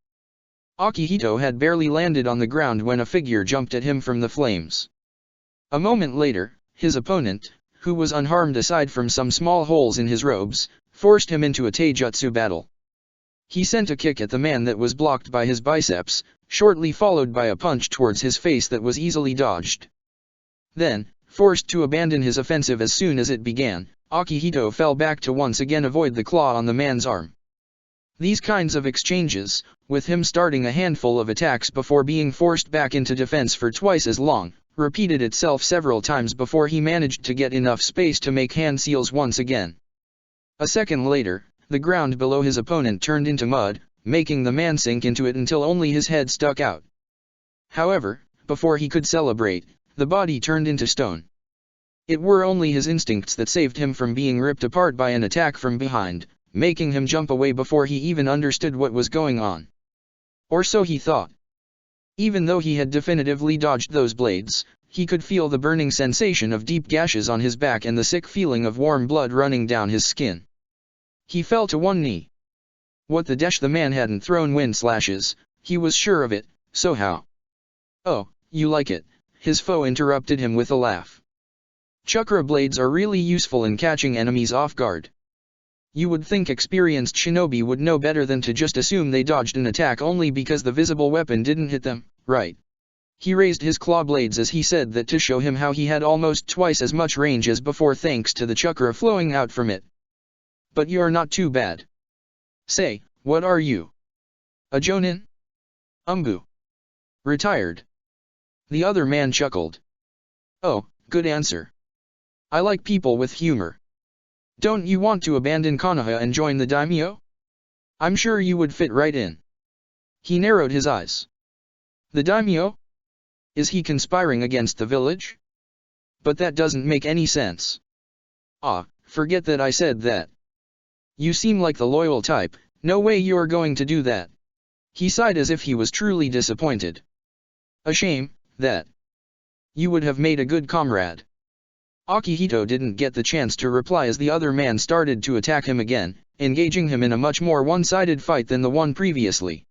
Akihito had barely landed on the ground when a figure jumped at him from the flames. A moment later, his opponent, who was unharmed aside from some small holes in his robes, forced him into a taijutsu battle. He sent a kick at the man that was blocked by his biceps, shortly followed by a punch towards his face that was easily dodged. Then, forced to abandon his offensive as soon as it began, Akihito fell back to once again avoid the claw on the man's arm. These kinds of exchanges, with him starting a handful of attacks before being forced back into defense for twice as long, repeated itself several times before he managed to get enough space to make hand seals once again. A second later, the ground below his opponent turned into mud, making the man sink into it until only his head stuck out. However, before he could celebrate, the body turned into stone. It were only his instincts that saved him from being ripped apart by an attack from behind, making him jump away before he even understood what was going on. Or so he thought. Even though he had definitively dodged those blades, he could feel the burning sensation of deep gashes on his back and the sick feeling of warm blood running down his skin. He fell to one knee. What the desh, the man hadn't thrown wind slashes, he was sure of it, so how? Oh, you like it, his foe interrupted him with a laugh. Chakra blades are really useful in catching enemies off guard. You would think experienced shinobi would know better than to just assume they dodged an attack only because the visible weapon didn't hit them, right? He raised his claw blades as he said that to show him how he had almost twice as much range as before thanks to the chakra flowing out from it. But you're not too bad. Say, what are you? A jonin? Umbu. Retired. The other man chuckled. Oh, good answer. I like people with humor. Don't you want to abandon Konoha and join the daimyo? I'm sure you would fit right in. He narrowed his eyes. The daimyo? Is he conspiring against the village? But that doesn't make any sense. Ah, forget that I said that. You seem like the loyal type, no way you're going to do that. He sighed as if he was truly disappointed. A shame, that. You would have made a good comrade. Akihito didn't get the chance to reply as the other man started to attack him again, engaging him in a much more one-sided fight than the one previously.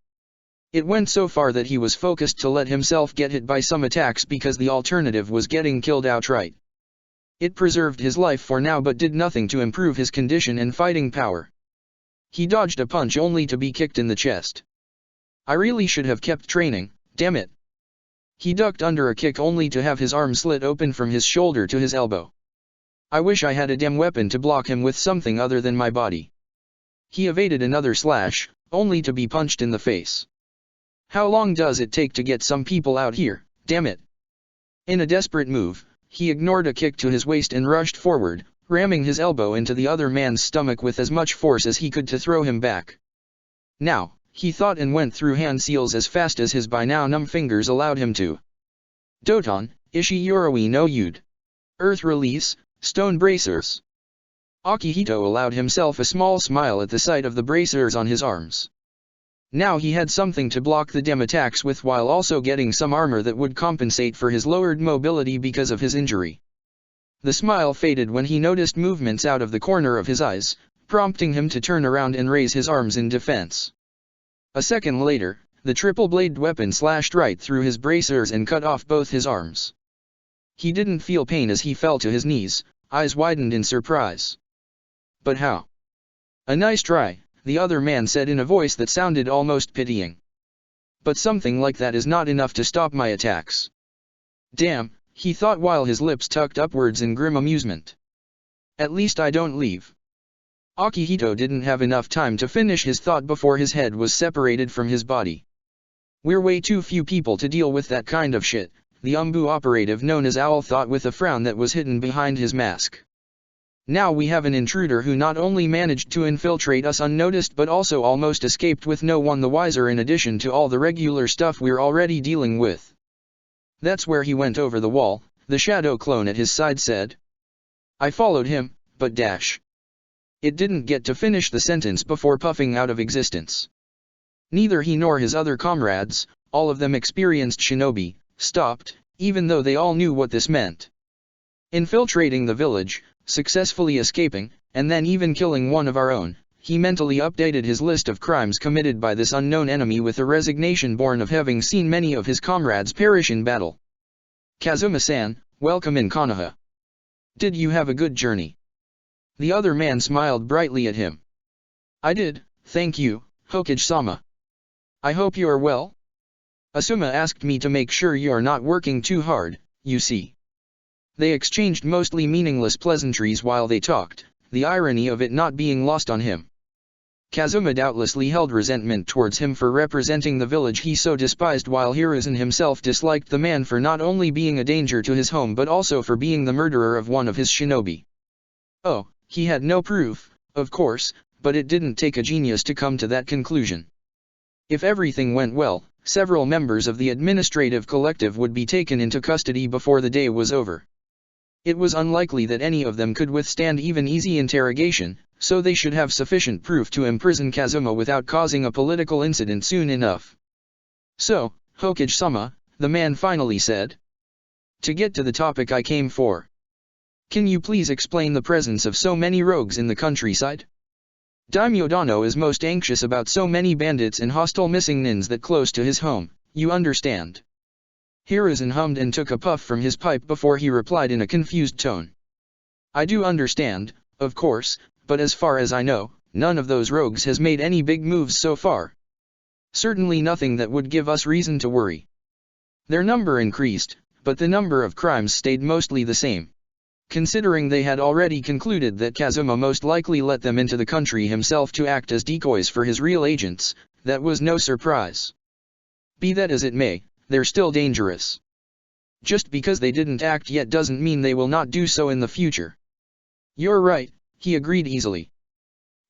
It went so far that he was focused to let himself get hit by some attacks because the alternative was getting killed outright. It preserved his life for now but did nothing to improve his condition and fighting power. He dodged a punch only to be kicked in the chest. I really should have kept training, damn it. He ducked under a kick only to have his arm slit open from his shoulder to his elbow. I wish I had a damn weapon to block him with something other than my body. He evaded another slash, only to be punched in the face. How long does it take to get some people out here, damn it? In a desperate move, he ignored a kick to his waist and rushed forward, ramming his elbow into the other man's stomach with as much force as he could to throw him back. Now, he thought and went through hand seals as fast as his by now numb fingers allowed him to. Doton, Ishi Yoroi no Yude. Earth Release, Stone Bracers. Akihito allowed himself a small smile at the sight of the bracers on his arms. Now he had something to block the dem attacks with while also getting some armor that would compensate for his lowered mobility because of his injury. The smile faded when he noticed movements out of the corner of his eyes, prompting him to turn around and raise his arms in defense. A second later, the triple-bladed weapon slashed right through his bracers and cut off both his arms. He didn't feel pain as he fell to his knees, eyes widened in surprise. But how? A nice try, the other man said in a voice that sounded almost pitying. But something like that is not enough to stop my attacks. Damn, he thought while his lips tucked upwards in grim amusement. At least I don't leave. Akihito didn't have enough time to finish his thought before his head was separated from his body. We're way too few people to deal with that kind of shit, the Umbu operative known as Owl thought with a frown that was hidden behind his mask. Now we have an intruder who not only managed to infiltrate us unnoticed but also almost escaped with no one the wiser in addition to all the regular stuff we're already dealing with. That's where he went over the wall, the shadow clone at his side said. I followed him, but dash. It didn't get to finish the sentence before puffing out of existence. Neither he nor his other comrades, all of them experienced shinobi, stopped, even though they all knew what this meant. Infiltrating the village, successfully escaping, and then even killing one of our own, he mentally updated his list of crimes committed by this unknown enemy with a resignation born of having seen many of his comrades perish in battle. Kazuma-san, welcome in Konoha. Did you have a good journey? The other man smiled brightly at him. I did, thank you, Hokage-sama. I hope you are well? Asuma asked me to make sure you are not working too hard, you see. They exchanged mostly meaningless pleasantries while they talked, the irony of it not being lost on him. Kazuma doubtlessly held resentment towards him for representing the village he so despised while Hiruzen himself disliked the man for not only being a danger to his home but also for being the murderer of one of his shinobi. Oh, he had no proof, of course, but it didn't take a genius to come to that conclusion. If everything went well, several members of the administrative collective would be taken into custody before the day was over. It was unlikely that any of them could withstand even easy interrogation, so they should have sufficient proof to imprison Kazuma without causing a political incident soon enough. So, Hokage-sama, the man finally said. To get to the topic I came for. Can you please explain the presence of so many rogues in the countryside? Daimyo Dano is most anxious about so many bandits and hostile missing nins that close to his home, you understand. Hiruzen hummed and took a puff from his pipe before he replied in a confused tone. I do understand, of course, but as far as I know, none of those rogues has made any big moves so far. Certainly nothing that would give us reason to worry. Their number increased, but the number of crimes stayed mostly the same. Considering they had already concluded that Kazuma most likely let them into the country himself to act as decoys for his real agents, that was no surprise. Be that as it may, they're still dangerous. Just because they didn't act yet doesn't mean they will not do so in the future. You're right, he agreed easily.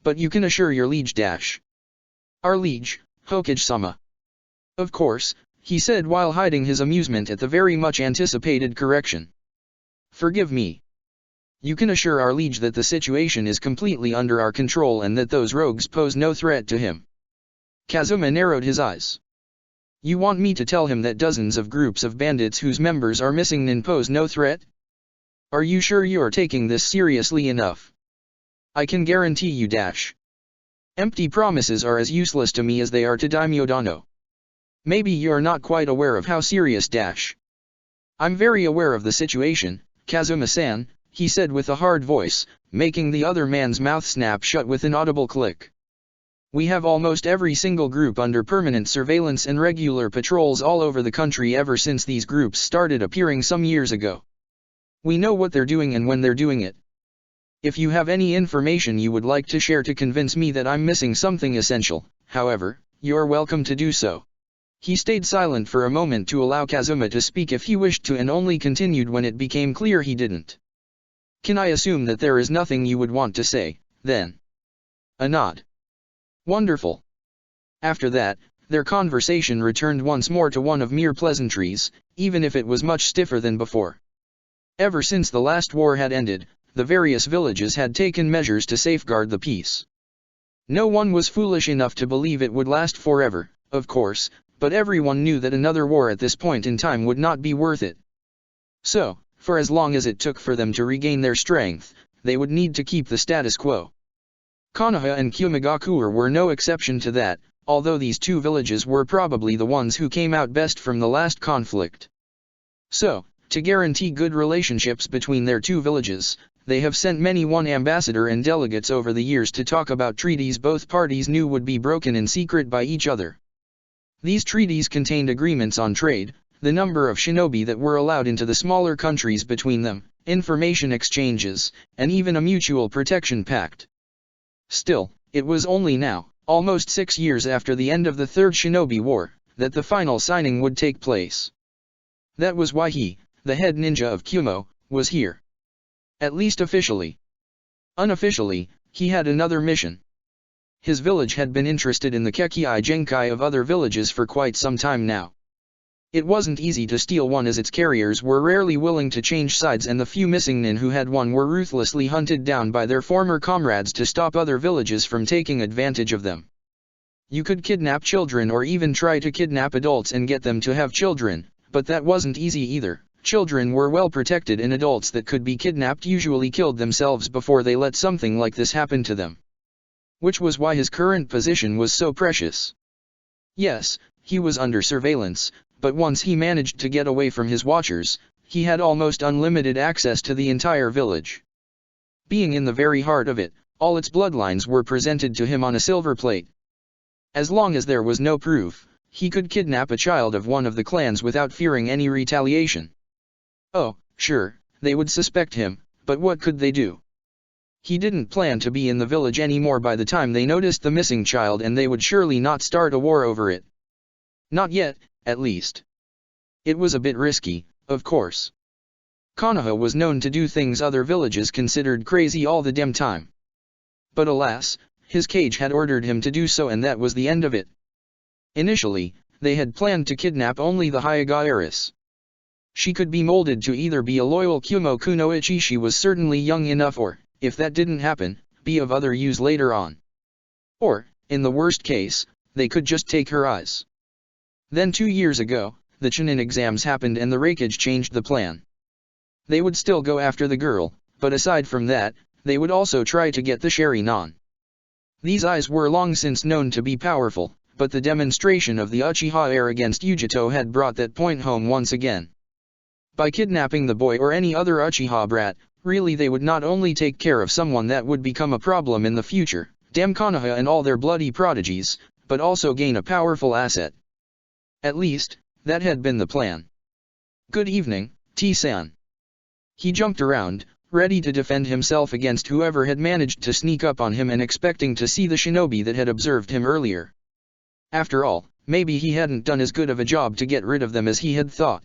But you can assure your liege dash. Our liege, Hokage-sama. Of course, he said while hiding his amusement at the very much anticipated correction. Forgive me. You can assure our liege that the situation is completely under our control and that those rogues pose no threat to him. Kazuma narrowed his eyes. You want me to tell him that dozens of groups of bandits whose members are missing pose no threat? Are you sure you're taking this seriously enough? I can guarantee you dash. Empty promises are as useless to me as they are to Daimyo Dano. Maybe you're not quite aware of how serious dash. I'm very aware of the situation, Kazuma-san, he said with a hard voice, making the other man's mouth snap shut with an audible click. We have almost every single group under permanent surveillance and regular patrols all over the country ever since these groups started appearing some years ago. We know what they're doing and when they're doing it. If you have any information you would like to share to convince me that I'm missing something essential, however, you're welcome to do so. He stayed silent for a moment to allow Kazuma to speak if he wished to and only continued when it became clear he didn't. Can I assume that there is nothing you would want to say, then? A nod. Wonderful. After that, their conversation returned once more to one of mere pleasantries, even if it was much stiffer than before. Ever since the last war had ended, the various villages had taken measures to safeguard the peace. No one was foolish enough to believe it would last forever, of course, but everyone knew that another war at this point in time would not be worth it. So, for as long as it took for them to regain their strength, they would need to keep the status quo. Konoha and Kumogakure were no exception to that, although these two villages were probably the ones who came out best from the last conflict. So, to guarantee good relationships between their two villages, they have sent many one ambassador and delegates over the years to talk about treaties both parties knew would be broken in secret by each other. These treaties contained agreements on trade, the number of shinobi that were allowed into the smaller countries between them, information exchanges, and even a mutual protection pact. Still, it was only now, almost 6 years after the end of the Third Shinobi War, that the final signing would take place. That was why he, the head ninja of Kumo, was here. At least officially. Unofficially, he had another mission. His village had been interested in the Kekkei Genkai of other villages for quite some time now. It wasn't easy to steal one as its carriers were rarely willing to change sides and the few missing nin who had one were ruthlessly hunted down by their former comrades to stop other villages from taking advantage of them. You could kidnap children or even try to kidnap adults and get them to have children, but that wasn't easy either. Children were well protected and adults that could be kidnapped usually killed themselves before they let something like this happen to them. Which was why his current position was so precious. Yes, he was under surveillance, but once he managed to get away from his watchers, he had almost unlimited access to the entire village. Being in the very heart of it, all its bloodlines were presented to him on a silver plate. As long as there was no proof, he could kidnap a child of one of the clans without fearing any retaliation. Oh, sure, they would suspect him, but what could they do? He didn't plan to be in the village anymore by the time they noticed the missing child and they would surely not start a war over it. Not yet, at least. It was a bit risky, of course. Konoha was known to do things other villages considered crazy all the damn time. But alas, his cage had ordered him to do so and that was the end of it. Initially, they had planned to kidnap only the Hyuga heiress. She could be molded to either be a loyal Kumo kunoichi she was certainly young enough or, if that didn't happen, be of other use later on. Or, in the worst case, they could just take her eyes. Then 2 years ago, the Chunin exams happened and the Raikage changed the plan. They would still go after the girl, but aside from that, they would also try to get the Sharinan. These eyes were long since known to be powerful, but the demonstration of the Uchiha heir against Yujito had brought that point home once again. By kidnapping the boy or any other Uchiha brat, really they would not only take care of someone that would become a problem in the future, damn Konoha and all their bloody prodigies, but also gain a powerful asset. At least, that had been the plan. Good evening, T-san. He jumped around, ready to defend himself against whoever had managed to sneak up on him and expecting to see the shinobi that had observed him earlier. After all, maybe he hadn't done as good of a job to get rid of them as he had thought.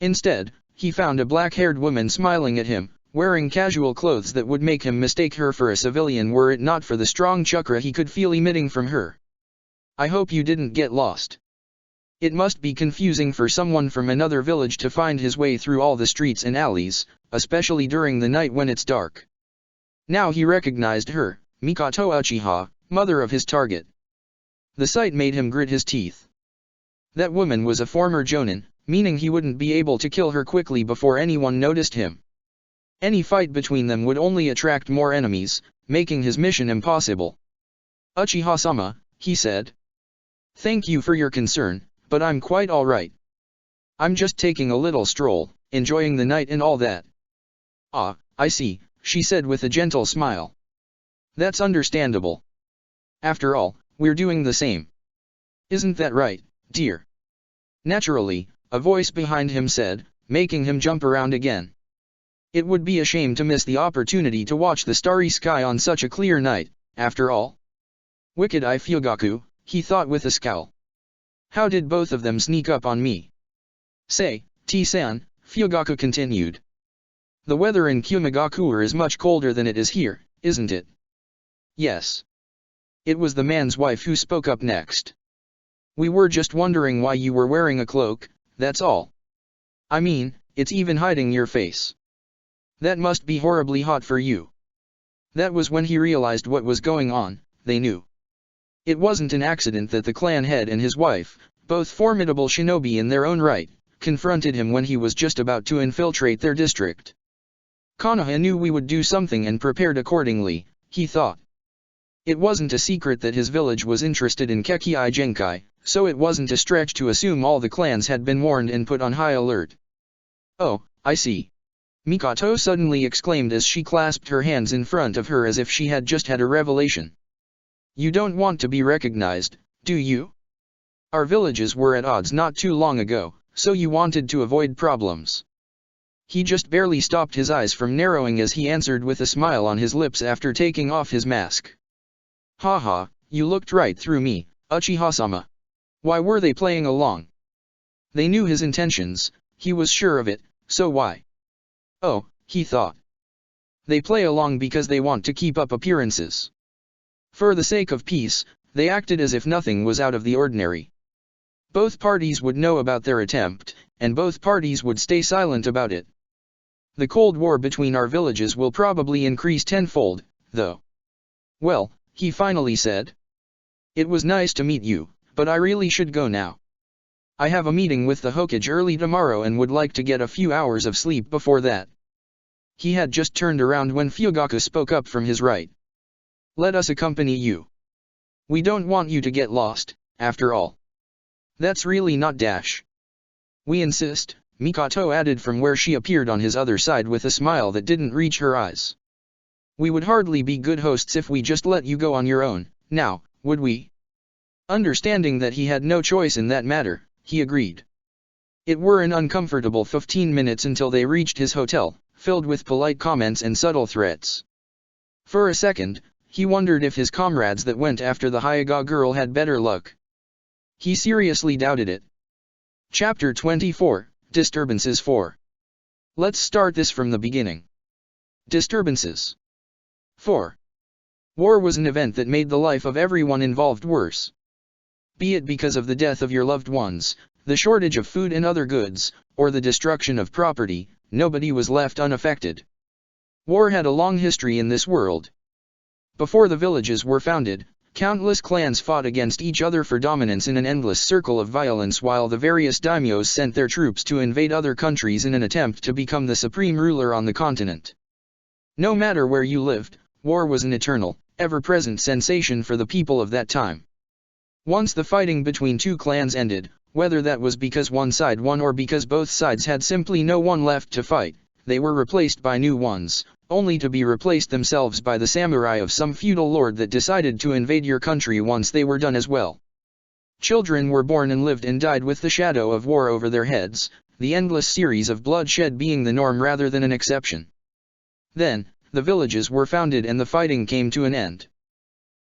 Instead, he found a black-haired woman smiling at him, wearing casual clothes that would make him mistake her for a civilian were it not for the strong chakra he could feel emitting from her. I hope you didn't get lost. It must be confusing for someone from another village to find his way through all the streets and alleys, especially during the night when it's dark. Now he recognized her, Mikoto Uchiha, mother of his target. The sight made him grit his teeth. That woman was a former jonin, meaning he wouldn't be able to kill her quickly before anyone noticed him. Any fight between them would only attract more enemies, making his mission impossible. "Uchiha-sama," he said. "Thank you for your concern, but I'm quite alright. I'm just taking a little stroll, enjoying the night and all that." "Ah, I see," she said with a gentle smile. "That's understandable. After all, we're doing the same. Isn't that right, dear?" Naturally, a voice behind him said, making him jump around again. It would be a shame to miss the opportunity to watch the starry sky on such a clear night, after all. "Wicked Eye Fugaku," he thought with a scowl. "How did both of them sneak up on me?" "Say, T-san," Fugaku continued. "The weather in Kumagakure is much colder than it is here, isn't it?" "Yes." It was the man's wife who spoke up next. "We were just wondering why you were wearing a cloak, that's all. I mean, it's even hiding your face. That must be horribly hot for you." That was when he realized what was going on. They knew. It wasn't an accident that the clan head and his wife, both formidable shinobi in their own right, confronted him when he was just about to infiltrate their district. Konoha knew we would do something and prepared accordingly, he thought. It wasn't a secret that his village was interested in Kekii Genkai, so it wasn't a stretch to assume all the clans had been warned and put on high alert. "Oh, I see," Mikoto suddenly exclaimed as she clasped her hands in front of her as if she had just had a revelation. "You don't want to be recognized, do you? Our villages were at odds not too long ago, so you wanted to avoid problems." He just barely stopped his eyes from narrowing as he answered with a smile on his lips after taking off his mask. "Haha, you looked right through me, Uchiha-sama. Why were they playing along?" They knew his intentions, he was sure of it, so why? Oh, he thought. They play along because they want to keep up appearances. For the sake of peace, they acted as if nothing was out of the ordinary. Both parties would know about their attempt, and both parties would stay silent about it. The Cold War between our villages will probably increase tenfold, though. "Well," he finally said. "It was nice to meet you, but I really should go now. I have a meeting with the Hokage early tomorrow and would like to get a few hours of sleep before that." He had just turned around when Fugaku spoke up from his right. "Let us accompany you. We don't want you to get lost, after all." "That's really not dash. We insist," Mikoto added from where she appeared on his other side with a smile that didn't reach her eyes. "We would hardly be good hosts if we just let you go on your own, now, would we?" Understanding that he had no choice in that matter, he agreed. It were an uncomfortable 15 minutes until they reached his hotel, filled with polite comments and subtle threats. For a second, he wondered if his comrades that went after the Hyuga girl had better luck. He seriously doubted it. Chapter 24, Disturbances 4. Let's start this from the beginning. Disturbances. 4. War was an event that made the life of everyone involved worse. Be it because of the death of your loved ones, the shortage of food and other goods, or the destruction of property, nobody was left unaffected. War had a long history in this world. Before the villages were founded, countless clans fought against each other for dominance in an endless circle of violence while the various daimyos sent their troops to invade other countries in an attempt to become the supreme ruler on the continent. No matter where you lived, war was an eternal, ever-present sensation for the people of that time. Once the fighting between two clans ended, whether that was because one side won or because both sides had simply no one left to fight, they were replaced by new ones, only to be replaced themselves by the samurai of some feudal lord that decided to invade your country once they were done as well. Children were born and lived and died with the shadow of war over their heads, the endless series of bloodshed being the norm rather than an exception. Then, the villages were founded and the fighting came to an end.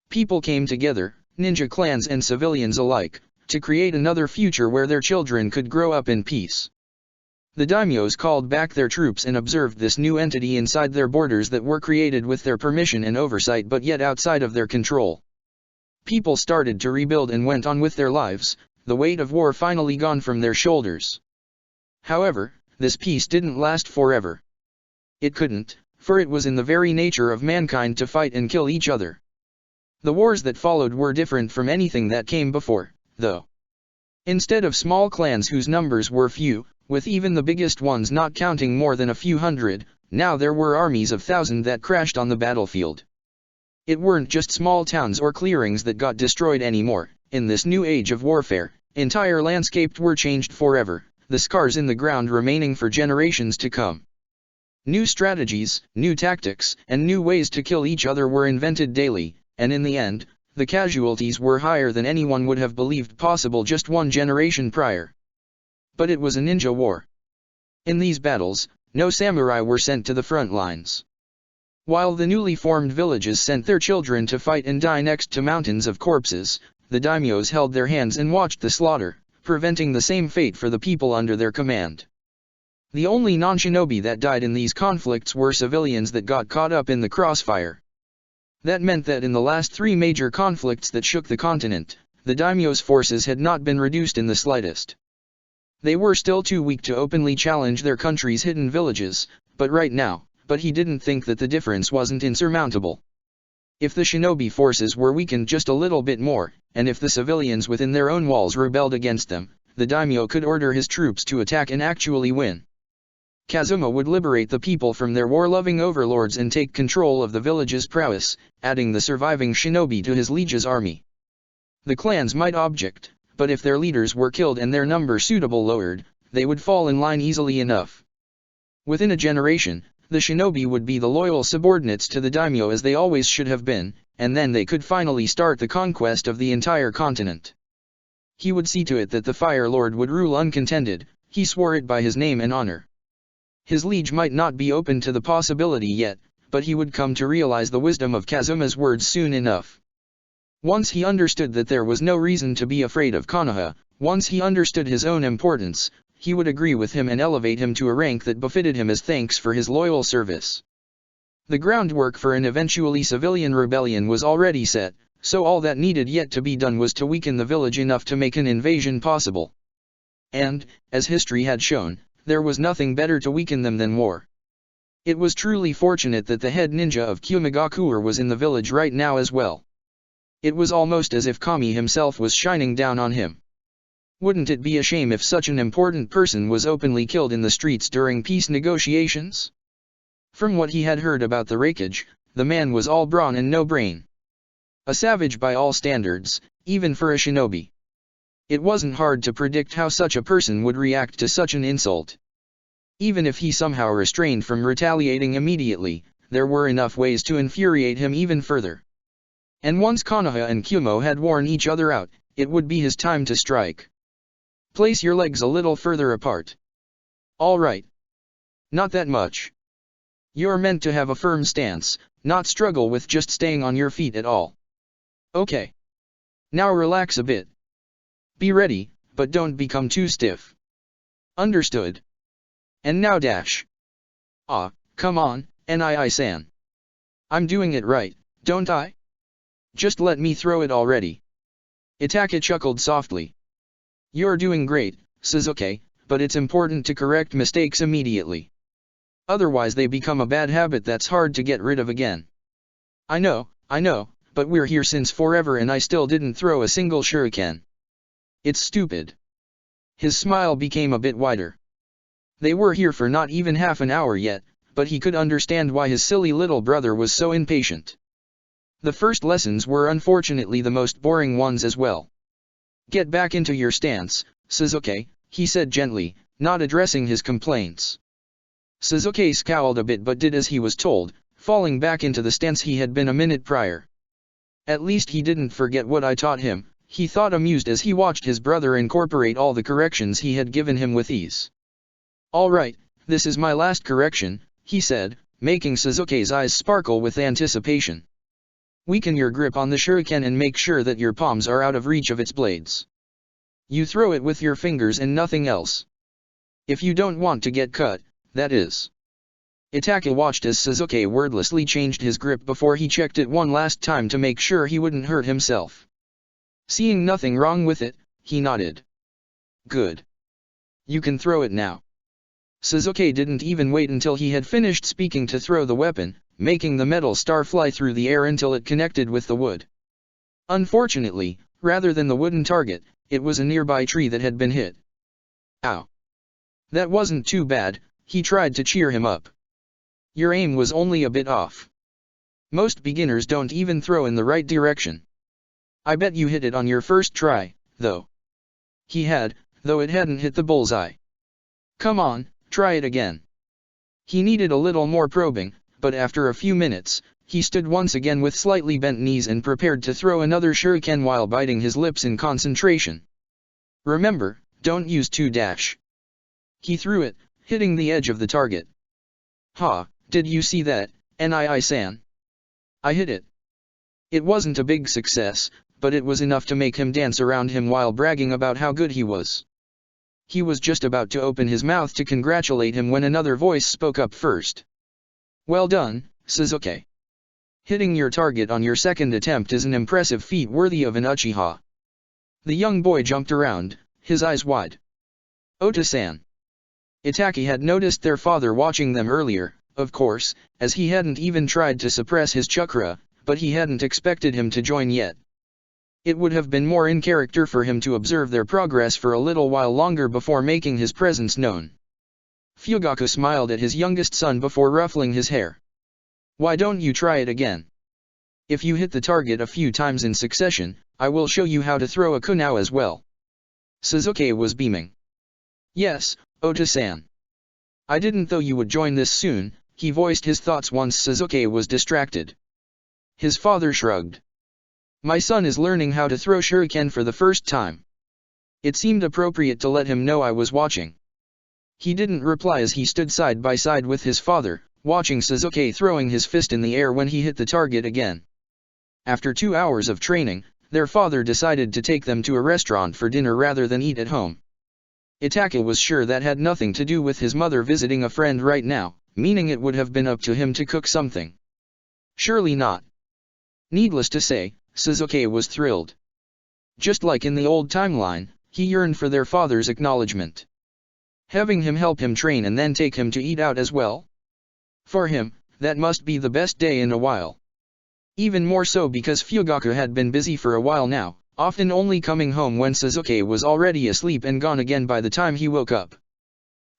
People came together, ninja clans and civilians alike, to create another future where their children could grow up in peace. The daimyos called back their troops and observed this new entity inside their borders that were created with their permission and oversight but yet outside of their control. People started to rebuild and went on with their lives, the weight of war finally gone from their shoulders. However, this peace didn't last forever. It couldn't, for it was in the very nature of mankind to fight and kill each other. The wars that followed were different from anything that came before, though. Instead of small clans whose numbers were few, with even the biggest ones not counting more than a few hundred, Now there were armies of thousands that crashed on the battlefield. It weren't just small towns or clearings that got destroyed anymore. In this new age of warfare, entire landscapes were changed forever, the scars in the ground remaining for generations to come. New strategies, new tactics, and new ways to kill each other were invented daily, and in the end, the casualties were higher than anyone would have believed possible just one generation prior. But it was a ninja war. In these battles, no samurai were sent to the front lines. While the newly formed villages sent their children to fight and die next to mountains of corpses, the daimyos held their hands and watched the slaughter, preventing the same fate for the people under their command. The only non-shinobi that died in these conflicts were civilians that got caught up in the crossfire. That meant that in the last 3 major conflicts that shook the continent, the daimyo's forces had not been reduced in the slightest. They were still too weak to openly challenge their country's hidden villages, but he didn't think that the difference wasn't insurmountable. If the shinobi forces were weakened just a little bit more, and if the civilians within their own walls rebelled against them, the daimyo could order his troops to attack and actually win. Kazuma would liberate the people from their war-loving overlords and take control of the village's prowess, adding the surviving shinobi to his liege's army. The clans might object, but if their leaders were killed and their number suitable lowered, they would fall in line easily enough. Within a generation, the shinobi would be the loyal subordinates to the daimyo as they always should have been, and then they could finally start the conquest of the entire continent. He would see to it that the Fire Lord would rule uncontended, he swore it by his name and honor. His liege might not be open to the possibility yet, but he would come to realize the wisdom of Kazuma's words soon enough. Once he understood that there was no reason to be afraid of Konoha, once he understood his own importance, he would agree with him and elevate him to a rank that befitted him as thanks for his loyal service. The groundwork for an eventually civilian rebellion was already set, so all that needed yet to be done was to weaken the village enough to make an invasion possible. And, as history had shown, there was nothing better to weaken them than war. It was truly fortunate that the head ninja of Kyumegakuer was in the village right now as well. It was almost as if Kami himself was shining down on him. Wouldn't it be a shame if such an important person was openly killed in the streets during peace negotiations? From what he had heard about the Raikage, the man was all brawn and no brain. A savage by all standards, even for a shinobi. It wasn't hard to predict how such a person would react to such an insult. Even if he somehow restrained from retaliating immediately, there were enough ways to infuriate him even further. And once Konoha and Kyumo had worn each other out, it would be his time to strike. Place your legs a little further apart. All right. Not that much. You're meant to have a firm stance, not struggle with just staying on your feet at all. Okay. Now relax a bit. Be ready, but don't become too stiff. Understood. And now dash. Ah, come on, Nii-san. I'm doing it right, don't I? Just let me throw it already. Itaka chuckled softly. You're doing great, Sasuke, but it's important to correct mistakes immediately. Otherwise they become a bad habit that's hard to get rid of again. I know, but we're here since forever and I still didn't throw a single shuriken. It's stupid. His smile became a bit wider. They were here for not even half an hour yet, but he could understand why his silly little brother was so impatient. The first lessons were unfortunately the most boring ones as well. Get back into your stance, Sasuke, he said gently, not addressing his complaints. Sasuke scowled a bit but did as he was told, falling back into the stance he had been a minute prior. At least he didn't forget what I taught him, he thought amused as he watched his brother incorporate all the corrections he had given him with ease. All right, this is my last correction, he said, making Sasuke's eyes sparkle with anticipation. Weaken your grip on the shuriken and make sure that your palms are out of reach of its blades. You throw it with your fingers and nothing else. If you don't want to get cut, that is. Itaka watched as Sasuke wordlessly changed his grip before he checked it one last time to make sure he wouldn't hurt himself. Seeing nothing wrong with it, he nodded. Good. You can throw it now. Sasuke didn't even wait until he had finished speaking to throw the weapon, making the metal star fly through the air until it connected with the wood. Unfortunately, rather than the wooden target, it was a nearby tree that had been hit. Ow. That wasn't too bad, he tried to cheer him up. Your aim was only a bit off. Most beginners don't even throw in the right direction. I bet you hit it on your first try, though. He had, though it hadn't hit the bullseye. Come on, try it again. He needed a little more probing, but after a few minutes, he stood once again with slightly bent knees and prepared to throw another shuriken while biting his lips in concentration. Remember, don't use 2-. He threw it, hitting the edge of the target. Ha, did you see that, Nii-san? I hit it. It wasn't a big success, but it was enough to make him dance around him while bragging about how good he was. He was just about to open his mouth to congratulate him when another voice spoke up first. Well done, Sasuke. Hitting your target on your second attempt is an impressive feat worthy of an Uchiha. The young boy jumped around, his eyes wide. Ota-san. Itachi had noticed their father watching them earlier, of course, as he hadn't even tried to suppress his chakra, but he hadn't expected him to join yet. It would have been more in character for him to observe their progress for a little while longer before making his presence known. Fugaku smiled at his youngest son before ruffling his hair. Why don't you try it again? If you hit the target a few times in succession, I will show you how to throw a kunao as well. Sasuke was beaming. Yes, Ota-san. I didn't know you would join this soon, he voiced his thoughts once Sasuke was distracted. His father shrugged. My son is learning how to throw shuriken for the first time. It seemed appropriate to let him know I was watching. He didn't reply as he stood side by side with his father, watching Sasuke throwing his fist in the air when he hit the target again. After 2 hours of training, their father decided to take them to a restaurant for dinner rather than eat at home. Itachi was sure that had nothing to do with his mother visiting a friend right now, meaning it would have been up to him to cook something. Surely not. Needless to say, Sasuke was thrilled. Just like in the old timeline, he yearned for their father's acknowledgement. Having him help him train and then take him to eat out as well? For him, that must be the best day in a while. Even more so because Fugaku had been busy for a while now, often only coming home when Sasuke was already asleep and gone again by the time he woke up.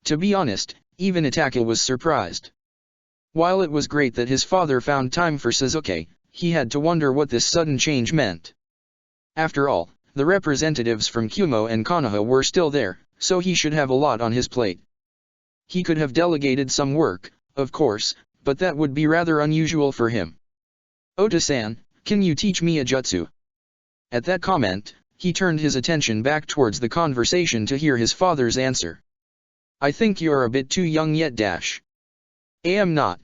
To be honest, even Itachi was surprised. While it was great that his father found time for Sasuke, he had to wonder what this sudden change meant. After all, the representatives from Kumo and Konoha were still there, so he should have a lot on his plate. He could have delegated some work, of course, but that would be rather unusual for him. Ota-san, can you teach me a jutsu? At that comment, he turned his attention back towards the conversation to hear his father's answer. I think you're a bit too young yet. I am not.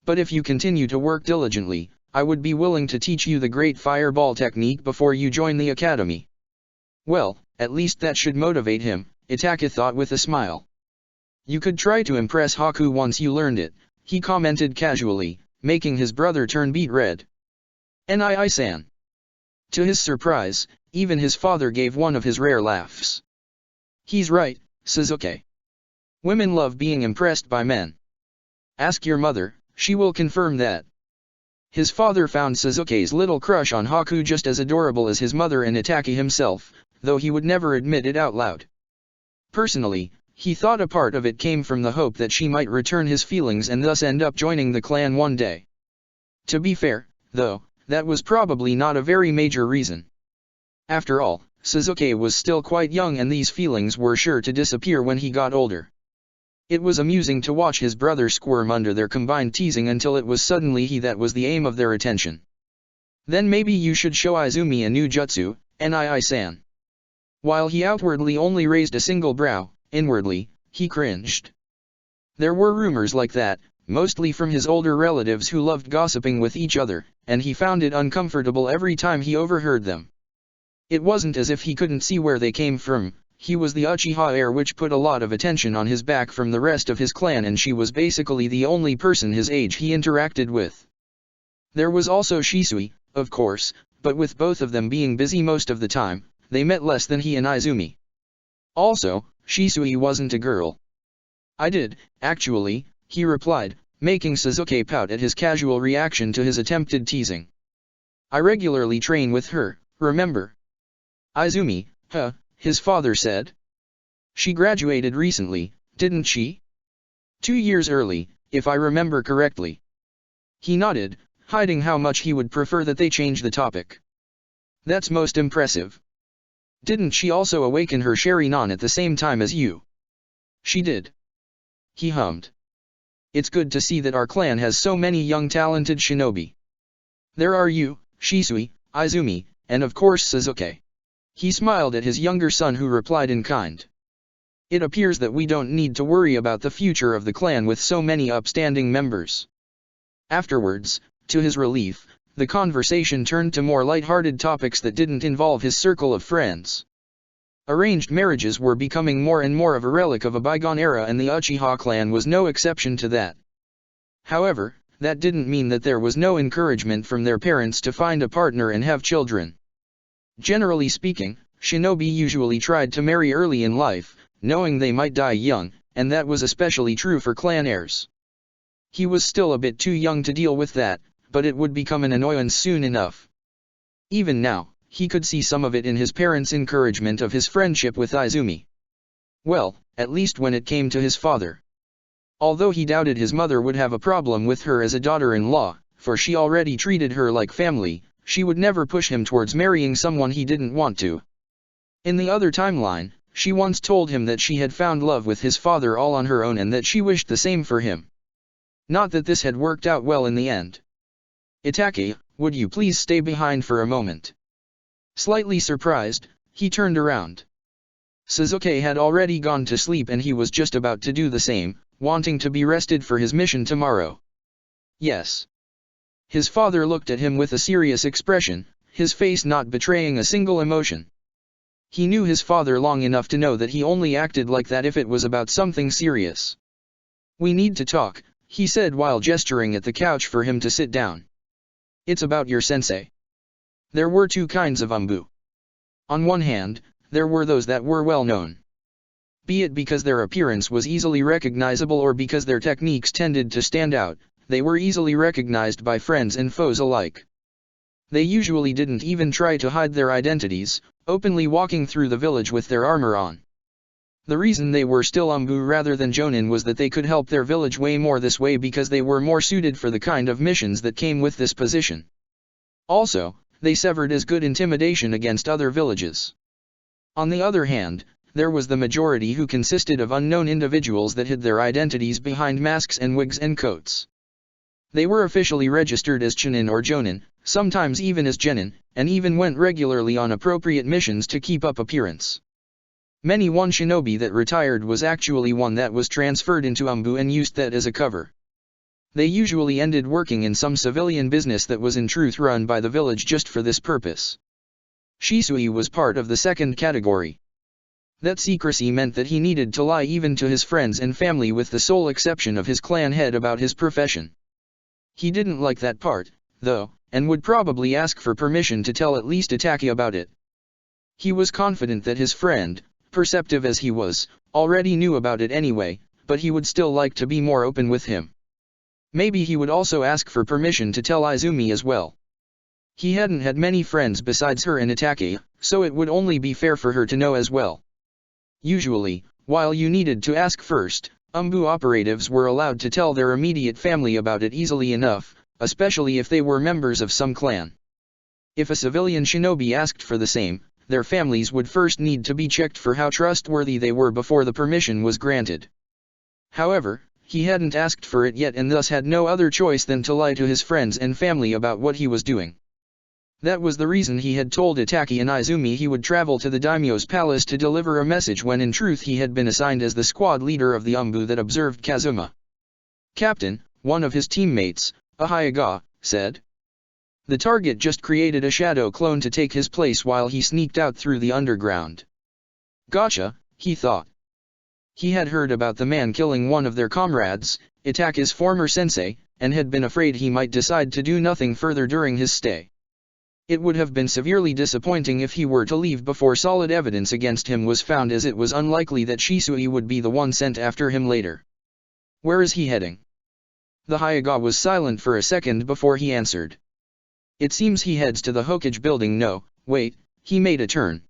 But if you continue to work diligently, I would be willing to teach you the great fireball technique before you join the academy. Well, at least that should motivate him, Itachi thought with a smile. You could try to impress Haku once you learned it, he commented casually, making his brother turn beet red. Nii-san. To his surprise, even his father gave one of his rare laughs. He's right, Sasuke. Women love being impressed by men. Ask your mother, she will confirm that. His father found Sasuke's little crush on Haku just as adorable as his mother and Itachi himself, though he would never admit it out loud. Personally, he thought a part of it came from the hope that she might return his feelings and thus end up joining the clan one day. To be fair, though, that was probably not a very major reason. After all, Sasuke was still quite young and these feelings were sure to disappear when he got older. It was amusing to watch his brother squirm under their combined teasing until it was suddenly he that was the aim of their attention. Then maybe you should show Izumi a new jutsu, Nii-san. While he outwardly only raised a single brow, inwardly, he cringed. There were rumors like that, mostly from his older relatives who loved gossiping with each other, and he found it uncomfortable every time he overheard them. It wasn't as if he couldn't see where they came from. He was the Uchiha heir, which put a lot of attention on his back from the rest of his clan, and she was basically the only person his age he interacted with. There was also Shisui, of course, but with both of them being busy most of the time, they met less than he and Izumi. Also, Shisui wasn't a girl. I did, actually, he replied, making Sasuke pout at his casual reaction to his attempted teasing. I regularly train with her, remember? Izumi, huh? His father said. She graduated recently, didn't she? 2 years early, if I remember correctly. He nodded, hiding how much he would prefer that they change the topic. That's most impressive. Didn't she also awaken her Sharingan at the same time as you? She did. He hummed. It's good to see that our clan has so many young talented shinobi. There are you, Shisui, Izumi, and of course Sasuke. He smiled at his younger son who replied in kind. It appears that we don't need to worry about the future of the clan with so many upstanding members. Afterwards, to his relief, the conversation turned to more light-hearted topics that didn't involve his circle of friends. Arranged marriages were becoming more and more of a relic of a bygone era, and the Uchiha clan was no exception to that. However, that didn't mean that there was no encouragement from their parents to find a partner and have children. Generally speaking, shinobi usually tried to marry early in life, knowing they might die young, and that was especially true for clan heirs. He was still a bit too young to deal with that, but it would become an annoyance soon enough. Even now, he could see some of it in his parents' encouragement of his friendship with Izumi. Well, at least when it came to his father. Although he doubted his mother would have a problem with her as a daughter-in-law, for she already treated her like family, she would never push him towards marrying someone he didn't want to. In the other timeline, she once told him that she had found love with his father all on her own and that she wished the same for him. Not that this had worked out well in the end. Itake, would you please stay behind for a moment? Slightly surprised, he turned around. Sasuke had already gone to sleep and he was just about to do the same, wanting to be rested for his mission tomorrow. Yes. His father looked at him with a serious expression, his face not betraying a single emotion. He knew his father long enough to know that he only acted like that if it was about something serious. We need to talk, he said while gesturing at the couch for him to sit down. It's about your sensei. There were two kinds of Anbu. On one hand, there were those that were well known. Be it because their appearance was easily recognizable or because their techniques tended to stand out, they were easily recognized by friends and foes alike. They usually didn't even try to hide their identities, openly walking through the village with their armor on. The reason they were still Anbu rather than Jonin was that they could help their village way more this way because they were more suited for the kind of missions that came with this position. Also, they severed as good intimidation against other villages. On the other hand, there was the majority who consisted of unknown individuals that hid their identities behind masks and wigs and coats. They were officially registered as Chunin or Jonin, sometimes even as Genin, and even went regularly on appropriate missions to keep up appearance. Many one shinobi that retired was actually one that was transferred into Anbu and used that as a cover. They usually ended working in some civilian business that was in truth run by the village just for this purpose. Shisui was part of the second category. That secrecy meant that he needed to lie even to his friends and family with the sole exception of his clan head about his profession. He didn't like that part, though, and would probably ask for permission to tell at least Itake about it. He was confident that his friend, perceptive as he was, already knew about it anyway, but he would still like to be more open with him. Maybe he would also ask for permission to tell Izumi as well. He hadn't had many friends besides her and Itake, so it would only be fair for her to know as well. Usually, while you needed to ask first, Anbu operatives were allowed to tell their immediate family about it easily enough, especially if they were members of some clan. If a civilian shinobi asked for the same, their families would first need to be checked for how trustworthy they were before the permission was granted. However, he hadn't asked for it yet and thus had no other choice than to lie to his friends and family about what he was doing. That was the reason he had told Itake and Izumi he would travel to the daimyo's palace to deliver a message when in truth he had been assigned as the squad leader of the Anbu that observed Kazuma. Captain, one of his teammates, a Hyuga, said. The target just created a shadow clone to take his place while he sneaked out through the underground. Gotcha, he thought. He had heard about the man killing one of their comrades, Itake's former sensei, and had been afraid he might decide to do nothing further during his stay. It would have been severely disappointing if he were to leave before solid evidence against him was found, as it was unlikely that Shisui would be the one sent after him later. Where is he heading? The Hyuga was silent for a second before he answered. It seems he heads to the Hokage building. No, wait, he made a turn.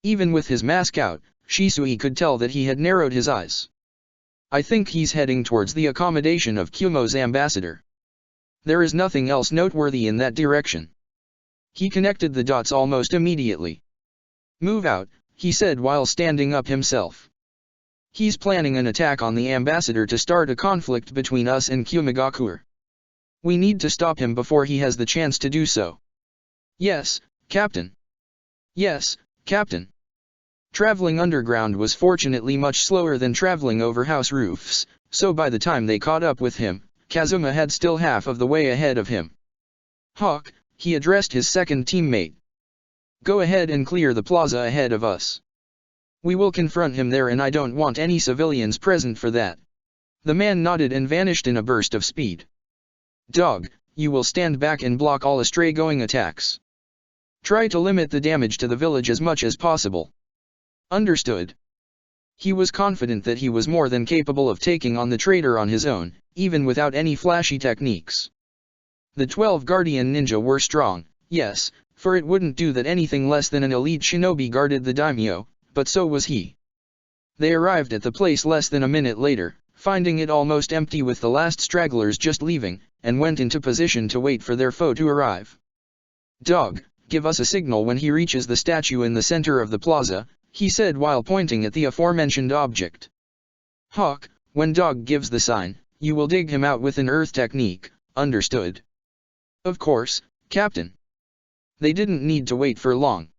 Even with his mask out, Shisui could tell that he had narrowed his eyes. I think he's heading towards the accommodation of Kumo's ambassador. There is nothing else noteworthy in that direction. He connected the dots almost immediately. Move out, he said while standing up himself. He's planning an attack on the ambassador to start a conflict between us and Kumogakure. We need to stop him before he has the chance to do so. Yes, Captain. Yes, Captain. Traveling underground was fortunately much slower than traveling over house roofs, so by the time they caught up with him, Kazuma had still half of the way ahead of him. Hawk, he addressed his second teammate. Go ahead and clear the plaza ahead of us. We will confront him there and I don't want any civilians present for that. The man nodded and vanished in a burst of speed. Dog, you will stand back and block all astray-going attacks. Try to limit the damage to the village as much as possible. Understood. He was confident that he was more than capable of taking on the traitor on his own, even without any flashy techniques. The 12 Guardian Ninja were strong, yes, for it wouldn't do that anything less than an elite shinobi guarded the daimyo, but so was he. They arrived at the place less than a minute later, finding it almost empty with the last stragglers just leaving, and went into position to wait for their foe to arrive. Dog, give us a signal when he reaches the statue in the center of the plaza, he said while pointing at the aforementioned object. Hawk, when Dog gives the sign, you will dig him out with an earth technique, understood? Of course, Captain. They didn't need to wait for long.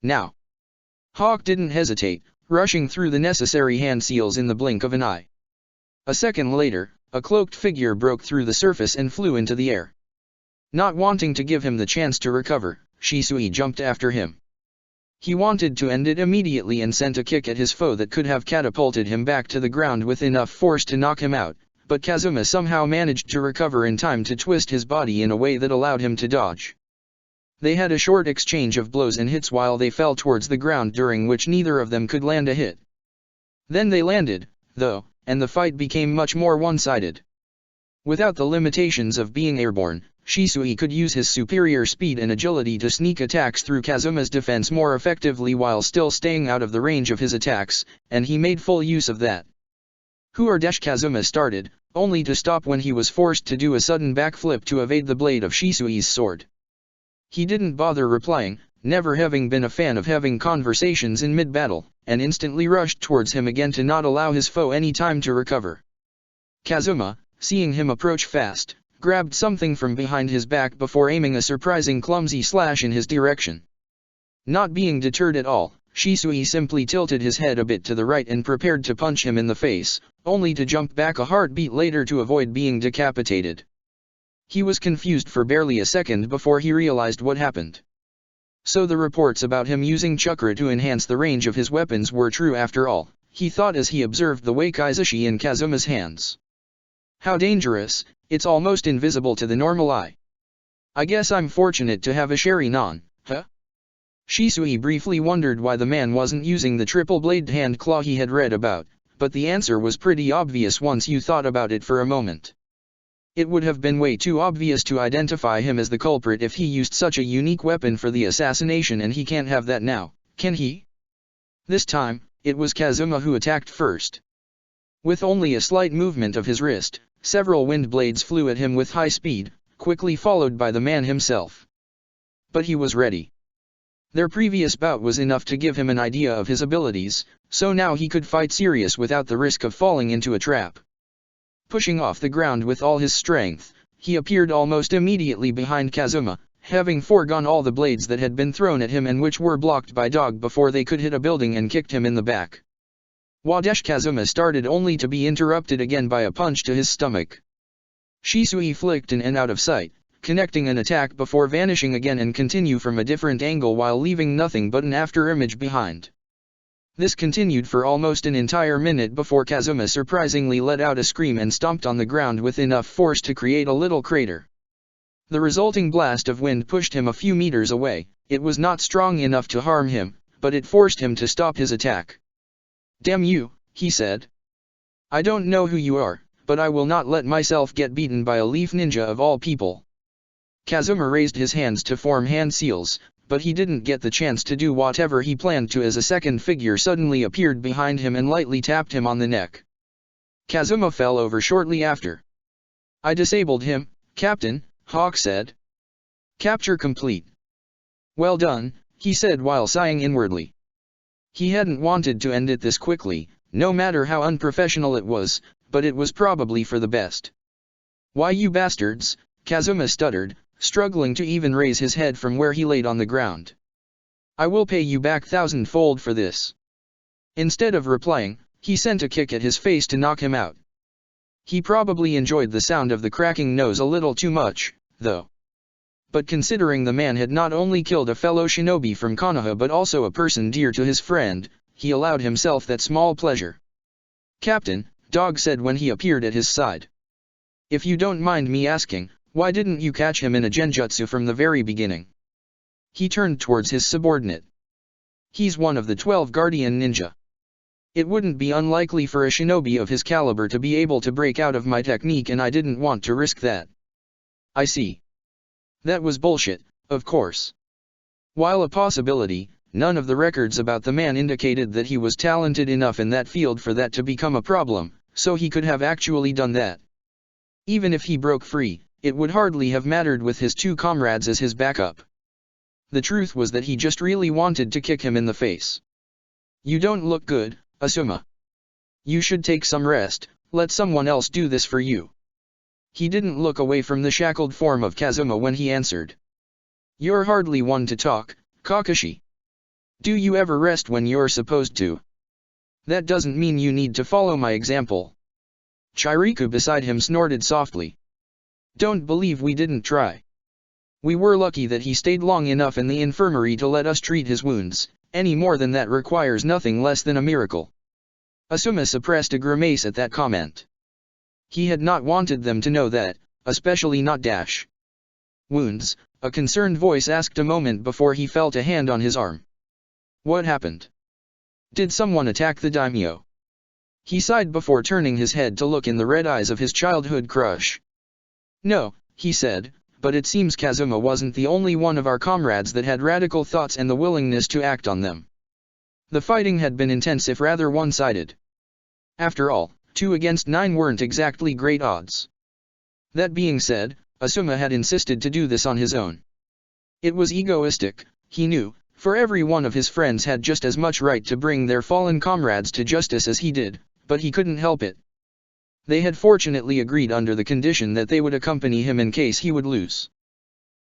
Now. Hawk didn't hesitate, rushing through the necessary hand seals in the blink of an eye. A second later, a cloaked figure broke through the surface and flew into the air. Not wanting to give him the chance to recover, Shisui jumped after him. He wanted to end it immediately and sent a kick at his foe that could have catapulted him back to the ground with enough force to knock him out, but Kazuma somehow managed to recover in time to twist his body in a way that allowed him to dodge. They had a short exchange of blows and hits while they fell towards the ground, during which neither of them could land a hit. Then they landed, though, and the fight became much more one-sided. Without the limitations of being airborne, Shisui could use his superior speed and agility to sneak attacks through Kazuma's defense more effectively while still staying out of the range of his attacks, and he made full use of that. Kazuma started, only to stop when he was forced to do a sudden backflip to evade the blade of Shisui's sword. He didn't bother replying, never having been a fan of having conversations in mid-battle, and instantly rushed towards him again to not allow his foe any time to recover. Kazuma, seeing him approach fast, grabbed something from behind his back before aiming a surprising clumsy slash in his direction. Not being deterred at all, Shisui simply tilted his head a bit to the right and prepared to punch him in the face, only to jump back a heartbeat later to avoid being decapitated. He was confused for barely a second before he realized what happened. So the reports about him using chakra to enhance the range of his weapons were true after all, he thought as he observed the Wakaizushi in Kazuma's hands. How dangerous, it's almost invisible to the normal eye. I guess I'm fortunate to have a Sharingan, huh? Shisui briefly wondered why the man wasn't using the triple-bladed hand claw he had read about, but the answer was pretty obvious once you thought about it for a moment. It would have been way too obvious to identify him as the culprit if he used such a unique weapon for the assassination, and he can't have that now, can he? This time, it was Kazuma who attacked first. With only a slight movement of his wrist, several wind blades flew at him with high speed, quickly followed by the man himself. But he was ready. Their previous bout was enough to give him an idea of his abilities, so now he could fight serious without the risk of falling into a trap. Pushing off the ground with all his strength, he appeared almost immediately behind Kazuma, having foregone all the blades that had been thrown at him and which were blocked by Dog before they could hit a building, and kicked him in the back. Kazuma started only to be interrupted again by a punch to his stomach. Shisui flicked in and out of sight, connecting an attack before vanishing again and continue from a different angle while leaving nothing but an after-image behind. This continued for almost an entire minute before Kazuma surprisingly let out a scream and stomped on the ground with enough force to create a little crater. The resulting blast of wind pushed him a few meters away. It was not strong enough to harm him, but it forced him to stop his attack. "Damn you," he said. "I don't know who you are, but I will not let myself get beaten by a leaf ninja of all people." Kazuma raised his hands to form hand seals, but he didn't get the chance to do whatever he planned to as a second figure suddenly appeared behind him and lightly tapped him on the neck. Kazuma fell over shortly after. I disabled him, Captain, Hawk said. Capture complete. Well done, he said while sighing inwardly. He hadn't wanted to end it this quickly, no matter how unprofessional it was, but it was probably for the best. Why you bastards, Kazuma stuttered, struggling to even raise his head from where he laid on the ground. I will pay you back thousandfold for this. Instead of replying, he sent a kick at his face to knock him out. He probably enjoyed the sound of the cracking nose a little too much, though. But considering the man had not only killed a fellow shinobi from Konoha but also a person dear to his friend, he allowed himself that small pleasure. Captain, Dog said when he appeared at his side. If you don't mind me asking, why didn't you catch him in a genjutsu from the very beginning? He turned towards his subordinate. He's one of the 12 guardian ninja. It wouldn't be unlikely for a shinobi of his caliber to be able to break out of my technique, and I didn't want to risk that. I see. That was bullshit, of course. While a possibility, none of the records about the man indicated that he was talented enough in that field for that to become a problem, so he could have actually done that. Even if he broke free, it would hardly have mattered with his 2 comrades as his backup. The truth was that he just really wanted to kick him in the face. You don't look good, Asuma. You should take some rest, let someone else do this for you. He didn't look away from the shackled form of Kazuma when he answered. You're hardly one to talk, Kakashi. Do you ever rest when you're supposed to? That doesn't mean you need to follow my example. Chiriku beside him snorted softly. Don't believe we didn't try. We were lucky that he stayed long enough in the infirmary to let us treat his wounds, any more than that requires nothing less than a miracle. Asuma suppressed a grimace at that comment. He had not wanted them to know that, especially not Dash. Wounds, a concerned voice asked a moment before he felt a hand on his arm. What happened? Did someone attack the daimyo? He sighed before turning his head to look in the red eyes of his childhood crush. No, he said, but it seems Kazuma wasn't the only one of our comrades that had radical thoughts and the willingness to act on them. The fighting had been intense if rather one-sided. After all, 2 against 9 weren't exactly great odds. That being said, Asuma had insisted to do this on his own. It was egoistic, he knew, for every one of his friends had just as much right to bring their fallen comrades to justice as he did, but he couldn't help it. They had fortunately agreed under the condition that they would accompany him in case he would lose.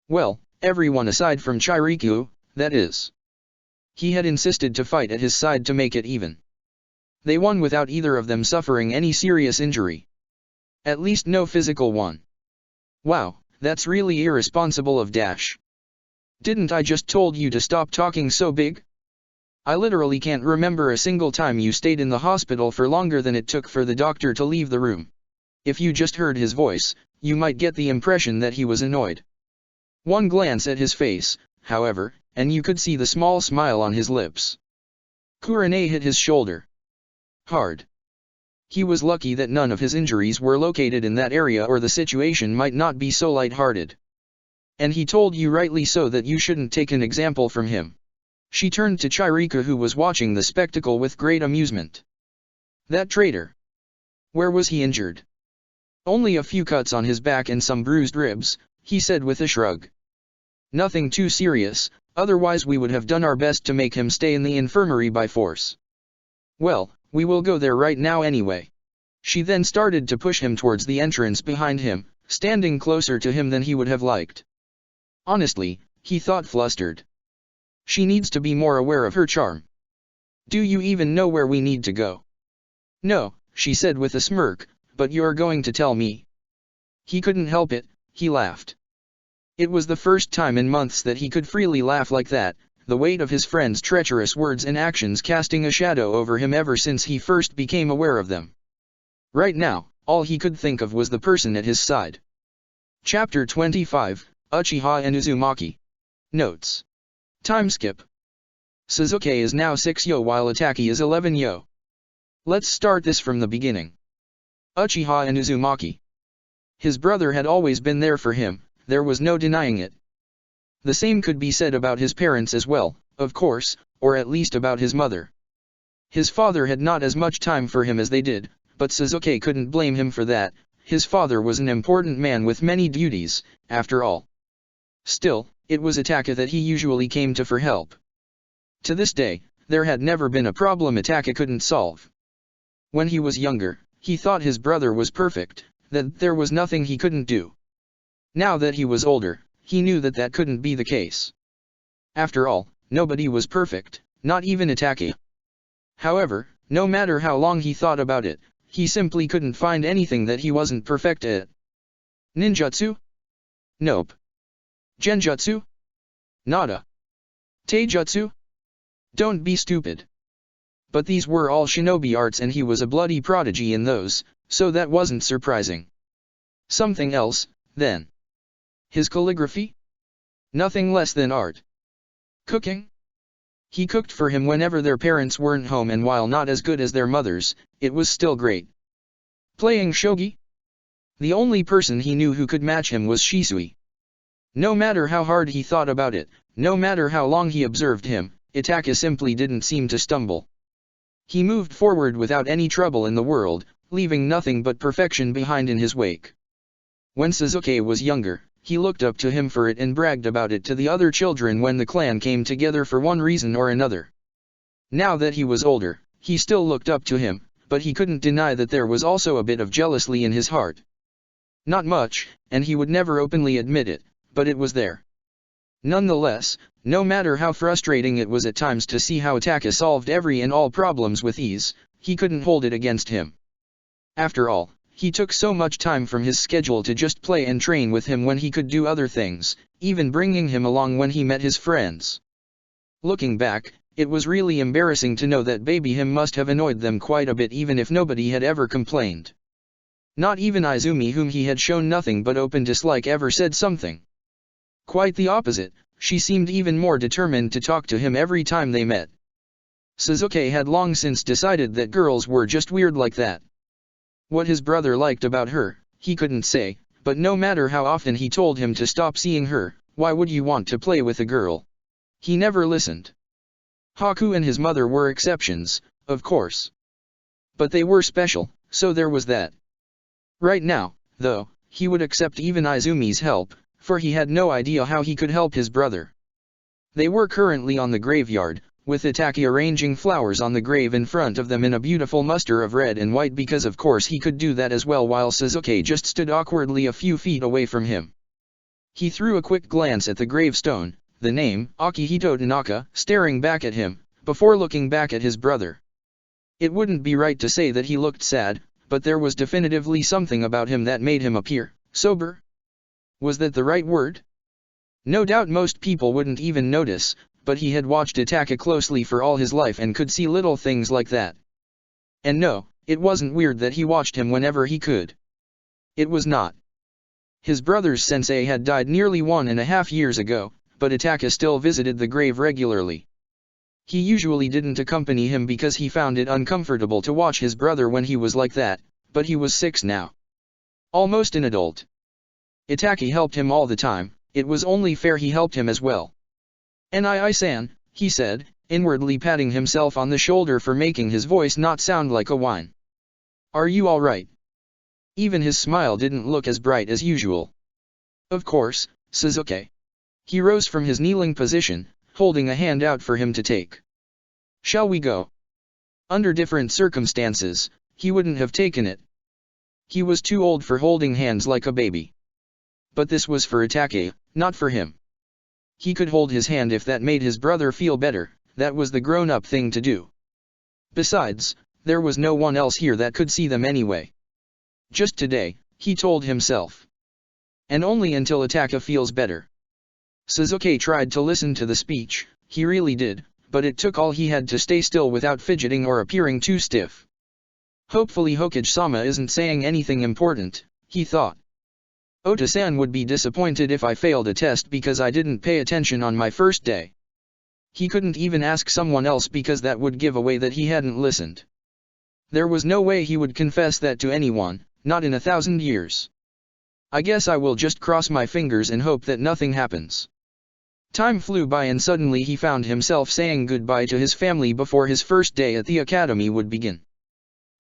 Well, everyone aside from Chiriku, that is. He had insisted to fight at his side to make it even. They won without either of them suffering any serious injury. At least no physical one. Wow, that's really irresponsible of Dash. Didn't I just told you to stop talking so big? I literally can't remember a single time you stayed in the hospital for longer than it took for the doctor to leave the room. If you just heard his voice, you might get the impression that he was annoyed. One glance at his face, however, and you could see the small smile on his lips. Kurane hit his shoulder hard. He was lucky that none of his injuries were located in that area, or the situation might not be so light-hearted. And he told you rightly so that you shouldn't take an example from him. She turned to Chiriku, who was watching the spectacle with great amusement. That traitor. Where was he injured? Only a few cuts on his back and some bruised ribs, he said with a shrug. Nothing too serious, otherwise we would have done our best to make him stay in the infirmary by force. Well, we will go there right now anyway. She then started to push him towards the entrance behind him, standing closer to him than he would have liked. Honestly, he thought, flustered. She needs to be more aware of her charm. Do you even know where we need to go? No, she said with a smirk, but you're going to tell me. He couldn't help it, he laughed. It was the first time in months that he could freely laugh like that, the weight of his friend's treacherous words and actions casting a shadow over him ever since he first became aware of them. Right now, all he could think of was the person at his side. Chapter 25, Uchiha and Uzumaki. Notes. Time skip. Sasuke is now 6 yo while Itachi is 11 yo. Let's start this from the beginning. Uchiha and Uzumaki. His brother had always been there for him, there was no denying it. The same could be said about his parents as well, of course, or at least about his mother. His father had not as much time for him as they did, but Sasuke couldn't blame him for that. His father was an important man with many duties, after all. Still, it was Itachi that he usually came to for help. To this day, there had never been a problem Itachi couldn't solve. When he was younger, he thought his brother was perfect, that there was nothing he couldn't do. Now that he was older, he knew that that couldn't be the case. After all, nobody was perfect, not even Itachi. However, no matter how long he thought about it, he simply couldn't find anything that he wasn't perfect at. Ninjutsu? Nope. Genjutsu? Nada. Taijutsu? Don't be stupid. But these were all shinobi arts and he was a bloody prodigy in those, so that wasn't surprising. Something else, then. His calligraphy? Nothing less than art. Cooking? He cooked for him whenever their parents weren't home, and while not as good as their mothers, it was still great. Playing shogi? The only person he knew who could match him was Shisui. No matter how hard he thought about it, no matter how long he observed him, Itachi simply didn't seem to stumble. He moved forward without any trouble in the world, leaving nothing but perfection behind in his wake. When Sasuke was younger, he looked up to him for it and bragged about it to the other children when the clan came together for one reason or another. Now that he was older, he still looked up to him, but he couldn't deny that there was also a bit of jealousy in his heart. Not much, and he would never openly admit it, but it was there. Nonetheless, no matter how frustrating it was at times to see how Itachi solved every and all problems with ease, he couldn't hold it against him. After all, he took so much time from his schedule to just play and train with him when he could do other things, even bringing him along when he met his friends. Looking back, it was really embarrassing to know that baby him must have annoyed them quite a bit, even if nobody had ever complained. Not even Izumi, whom he had shown nothing but open dislike, ever said something. Quite the opposite, she seemed even more determined to talk to him every time they met. Sasuke had long since decided that girls were just weird like that. What his brother liked about her, he couldn't say, but no matter how often he told him to stop seeing her, why would you want to play with a girl? He never listened. Haku and his mother were exceptions, of course. But they were special, so there was that. Right now, though, he would accept even Izumi's help, for he had no idea how he could help his brother. They were currently on the graveyard, with Itachi arranging flowers on the grave in front of them in a beautiful muster of red and white, because of course he could do that as well, while Sasuke just stood awkwardly a few feet away from him. He threw a quick glance at the gravestone, the name, Akihito Tanaka, staring back at him, before looking back at his brother. It wouldn't be right to say that he looked sad, but there was definitively something about him that made him appear sober. Was that the right word? No doubt most people wouldn't even notice, but he had watched Itachi closely for all his life and could see little things like that. And no, it wasn't weird that he watched him whenever he could. It was not. His brother's sensei had died nearly 1.5 years ago, but Itachi still visited the grave regularly. He usually didn't accompany him because he found it uncomfortable to watch his brother when he was like that, but he was 6 now. Almost an adult. Itachi helped him all the time, it was only fair he helped him as well. "Nii-san," he said, inwardly patting himself on the shoulder for making his voice not sound like a whine. "Are you all right?" Even his smile didn't look as bright as usual. "Of course, Sasuke." He rose from his kneeling position, holding a hand out for him to take. "Shall we go?" Under different circumstances, he wouldn't have taken it. He was too old for holding hands like a baby. But this was for Itachi, not for him. He could hold his hand if that made his brother feel better, that was the grown-up thing to do. Besides, there was no one else here that could see them anyway. Just today, he told himself. And only until Itachi feels better. Sasuke tried to listen to the speech, he really did, but it took all he had to stay still without fidgeting or appearing too stiff. Hopefully Hokage-sama isn't saying anything important, he thought. Ota-san would be disappointed if I failed a test because I didn't pay attention on my first day. He couldn't even ask someone else because that would give away that he hadn't listened. There was no way he would confess that to anyone, not in 1,000 years. I guess I will just cross my fingers and hope that nothing happens. Time flew by and suddenly he found himself saying goodbye to his family before his first day at the academy would begin.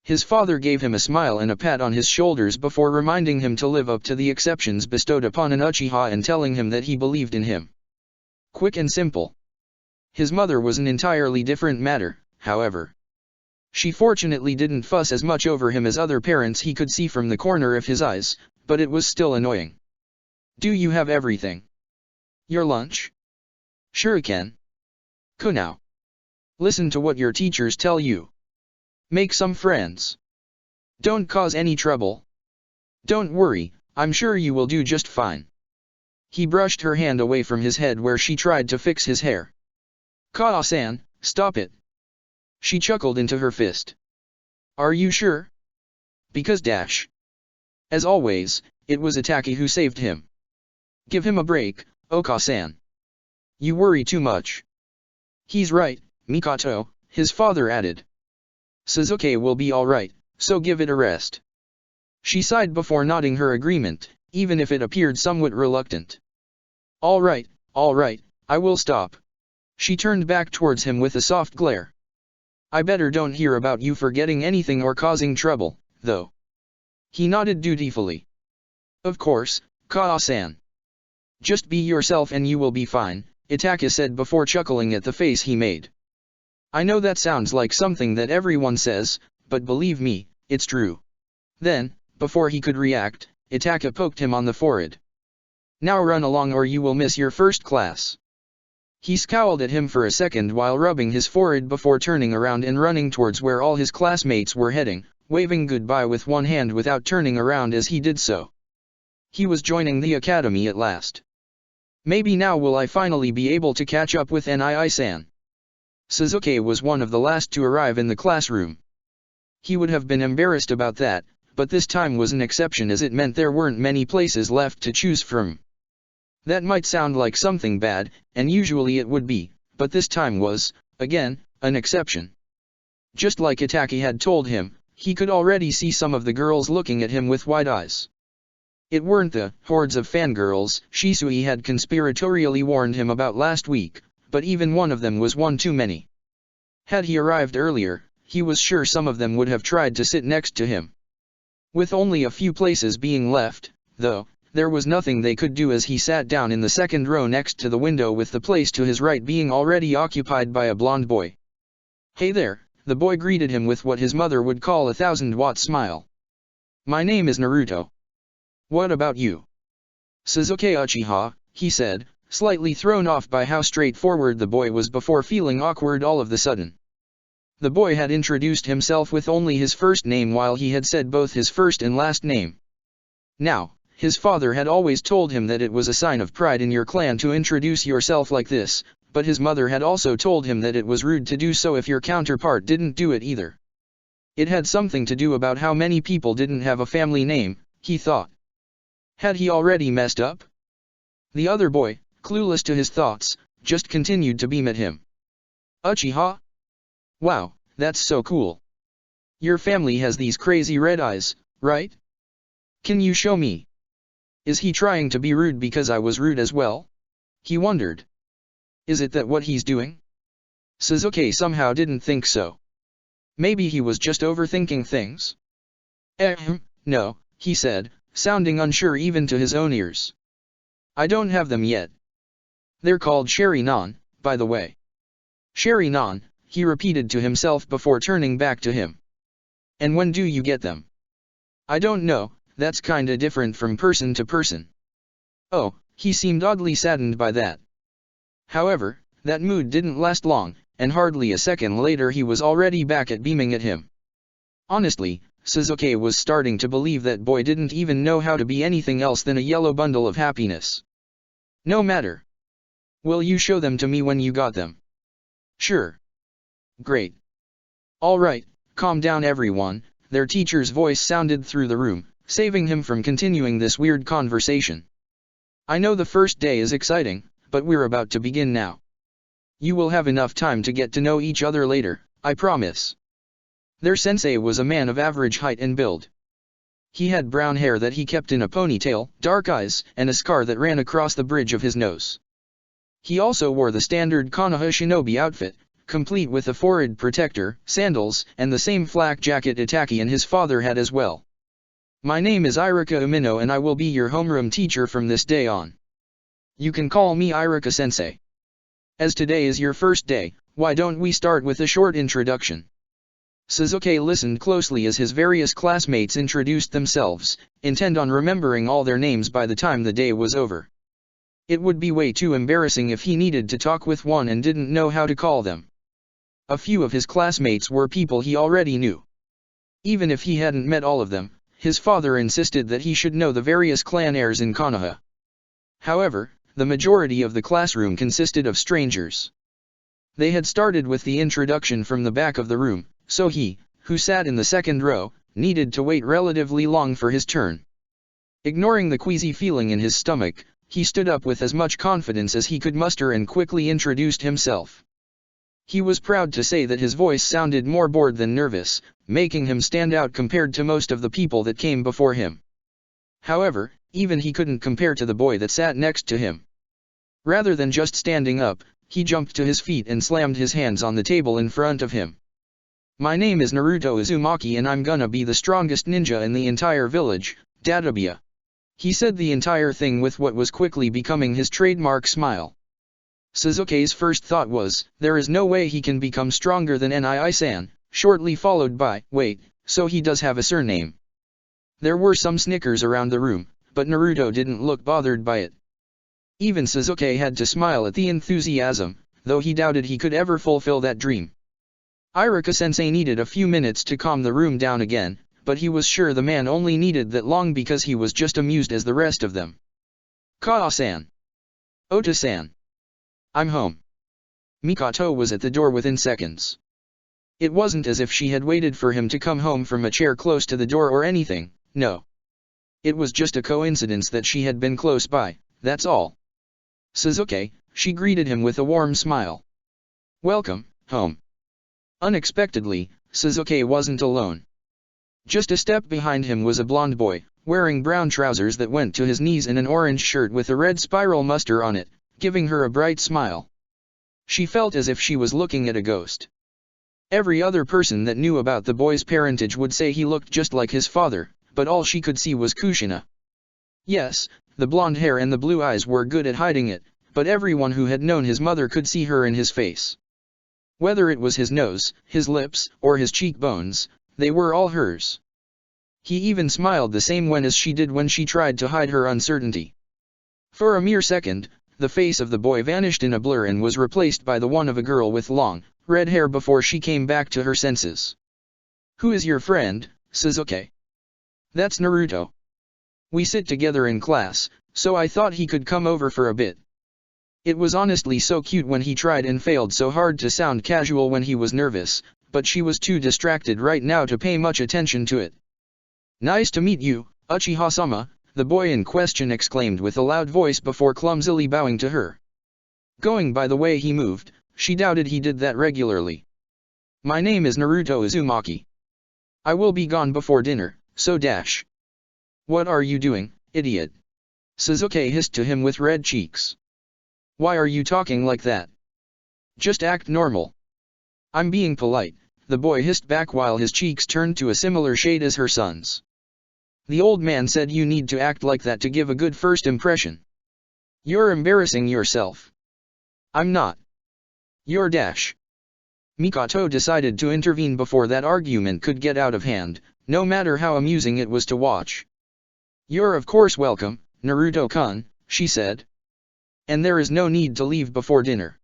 His father gave him a smile and a pat on his shoulders before reminding him to live up to the exceptions bestowed upon an Uchiha and telling him that he believed in him. Quick and simple. His mother was an entirely different matter, however. She fortunately didn't fuss as much over him as other parents he could see from the corner of his eyes, but it was still annoying. Do you have everything? Your lunch? Shuriken? Kunao. Listen to what your teachers tell you. Make some friends. Don't cause any trouble. Don't worry, I'm sure you will do just fine. He brushed her hand away from his head where she tried to fix his hair. Kaa-san, stop it. She chuckled into her fist. Are you sure? Because dash. As always, it was Itaki who saved him. Give him a break, Oka-san. You worry too much. He's right, Mikoto, his father added. Suzuki will be alright, so give it a rest. She sighed before nodding her agreement, even if it appeared somewhat reluctant. Alright, I will stop. She turned back towards him with a soft glare. I better don't hear about you forgetting anything or causing trouble, though. He nodded dutifully. Of course, Kaa-san. Just be yourself and you will be fine, Itaka said before chuckling at the face he made. I know that sounds like something that everyone says, but believe me, it's true. Then, before he could react, Itaka poked him on the forehead. Now run along or you will miss your first class. He scowled at him for a second while rubbing his forehead before turning around and running towards where all his classmates were heading, waving goodbye with one hand without turning around as he did so. He was joining the academy at last. Maybe now will I finally be able to catch up with Nii-san. Suzuki was one of the last to arrive in the classroom. He would have been embarrassed about that, but this time was an exception as it meant there weren't many places left to choose from. That might sound like something bad, and usually it would be, but this time was, again, an exception. Just like Itaki had told him, he could already see some of the girls looking at him with wide eyes. It weren't the hordes of fangirls Shisui had conspiratorially warned him about last week, but even one of them was one too many. Had he arrived earlier, he was sure some of them would have tried to sit next to him. With only a few places being left, though, there was nothing they could do as he sat down in the second row next to the window with the place to his right being already occupied by a blonde boy. Hey there, the boy greeted him with what his mother would call a 1,000-watt smile. My name is Naruto. What about you? Suzuki Uchiha, he said, slightly thrown off by how straightforward the boy was before feeling awkward all of the sudden. The boy had introduced himself with only his first name while he had said both his first and last name. Now, his father had always told him that it was a sign of pride in your clan to introduce yourself like this, but his mother had also told him that it was rude to do so if your counterpart didn't do it either. It had something to do about how many people didn't have a family name, he thought. Had he already messed up? The other boy, clueless to his thoughts, just continued to beam at him. Uchiha? Wow, that's so cool. Your family has these crazy red eyes, right? Can you show me? Is he trying to be rude because I was rude as well? He wondered. Is it that what he's doing? Suzuki somehow didn't think so. Maybe he was just overthinking things? No, he said, sounding unsure even to his own ears. I don't have them yet. They're called Sherry-nan, by the way. Sherry-nan, he repeated to himself before turning back to him. And when do you get them? I don't know, that's kinda different from person to person. Oh, he seemed oddly saddened by that. However, that mood didn't last long, and hardly a second later he was already back at beaming at him. Honestly, Suzuki was starting to believe that boy didn't even know how to be anything else than a yellow bundle of happiness. No matter. Will you show them to me when you got them? Sure. Great. Alright, calm down everyone, their teacher's voice sounded through the room, saving him from continuing this weird conversation. I know the first day is exciting, but we're about to begin now. You will have enough time to get to know each other later, I promise. Their sensei was a man of average height and build. He had brown hair that he kept in a ponytail, dark eyes, and a scar that ran across the bridge of his nose. He also wore the standard Konoha shinobi outfit, complete with a forehead protector, sandals, and the same flak jacket Itaki and his father had as well. My name is Irika Umino and I will be your homeroom teacher from this day on. You can call me Irika-sensei. As today is your first day, why don't we start with a short introduction? Sasuke listened closely as his various classmates introduced themselves, intent on remembering all their names by the time the day was over. It would be way too embarrassing if he needed to talk with one and didn't know how to call them. A few of his classmates were people he already knew. Even if he hadn't met all of them, his father insisted that he should know the various clan heirs in Konoha. However, the majority of the classroom consisted of strangers. They had started with the introduction from the back of the room, so he, who sat in the second row, needed to wait relatively long for his turn. Ignoring the queasy feeling in his stomach, he stood up with as much confidence as he could muster and quickly introduced himself. He was proud to say that his voice sounded more bored than nervous, making him stand out compared to most of the people that came before him. However, even he couldn't compare to the boy that sat next to him. Rather than just standing up, he jumped to his feet and slammed his hands on the table in front of him. My name is Naruto Uzumaki and I'm gonna be the strongest ninja in the entire village, Dadabiya. He said the entire thing with what was quickly becoming his trademark smile. Sasuke's first thought was, there is no way he can become stronger than Nii-san, shortly followed by, wait, so he does have a surname. There were some snickers around the room, but Naruto didn't look bothered by it. Even Sasuke had to smile at the enthusiasm, though he doubted he could ever fulfill that dream. Irika-sensei needed a few minutes to calm the room down again, but he was sure the man only needed that long because he was just amused as the rest of them. Kaa-san. Ota-san. I'm home. Mikoto was at the door within seconds. It wasn't as if she had waited for him to come home from a chair close to the door or anything, no. It was just a coincidence that she had been close by, that's all. Sasuke, she greeted him with a warm smile. Welcome, home. Unexpectedly, Sasuke wasn't alone. Just a step behind him was a blond boy, wearing brown trousers that went to his knees and an orange shirt with a red spiral muster on it, giving her a bright smile. She felt as if she was looking at a ghost. Every other person that knew about the boy's parentage would say he looked just like his father, but all she could see was Kushina. Yes, the blonde hair and the blue eyes were good at hiding it, but everyone who had known his mother could see her in his face. Whether it was his nose, his lips, or his cheekbones, they were all hers. He even smiled the same way as she did when she tried to hide her uncertainty. For a mere second, the face of the boy vanished in a blur and was replaced by the one of a girl with long, red hair before she came back to her senses. Who is your friend, Sasuke? That's Naruto. We sit together in class, so I thought he could come over for a bit. It was honestly so cute when he tried and failed so hard to sound casual when he was nervous, but she was too distracted right now to pay much attention to it. Nice to meet you, Uchiha-sama, the boy in question exclaimed with a loud voice before clumsily bowing to her. Going by the way he moved, she doubted he did that regularly. My name is Naruto Uzumaki. I will be gone before dinner, so dash. What are you doing, idiot? Sasuke hissed to him with red cheeks. Why are you talking like that? Just act normal. I'm being polite, the boy hissed back while his cheeks turned to a similar shade as her son's. The old man said you need to act like that to give a good first impression. You're embarrassing yourself. I'm not. You're dash. Mikoto decided to intervene before that argument could get out of hand, no matter how amusing it was to watch. You're of course welcome, Naruto-kun, she said. And there is no need to leave before dinner.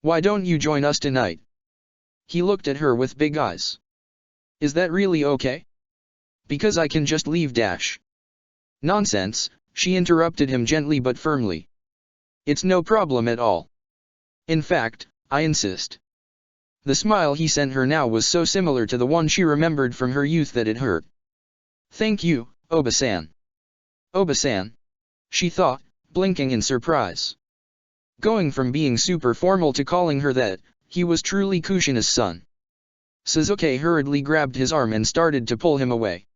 Why don't you join us tonight? He looked at her with big eyes. Is that really okay? Because I can just leave dash. Nonsense, she interrupted him gently but firmly. It's no problem at all. In fact, I insist. The smile he sent her now was so similar to the one she remembered from her youth that it hurt. Thank you, Oba-san. Oba-san? She thought, blinking in surprise. Going from being super formal to calling her that, he was truly Kushina's son. Sasuke hurriedly grabbed his arm and started to pull him away.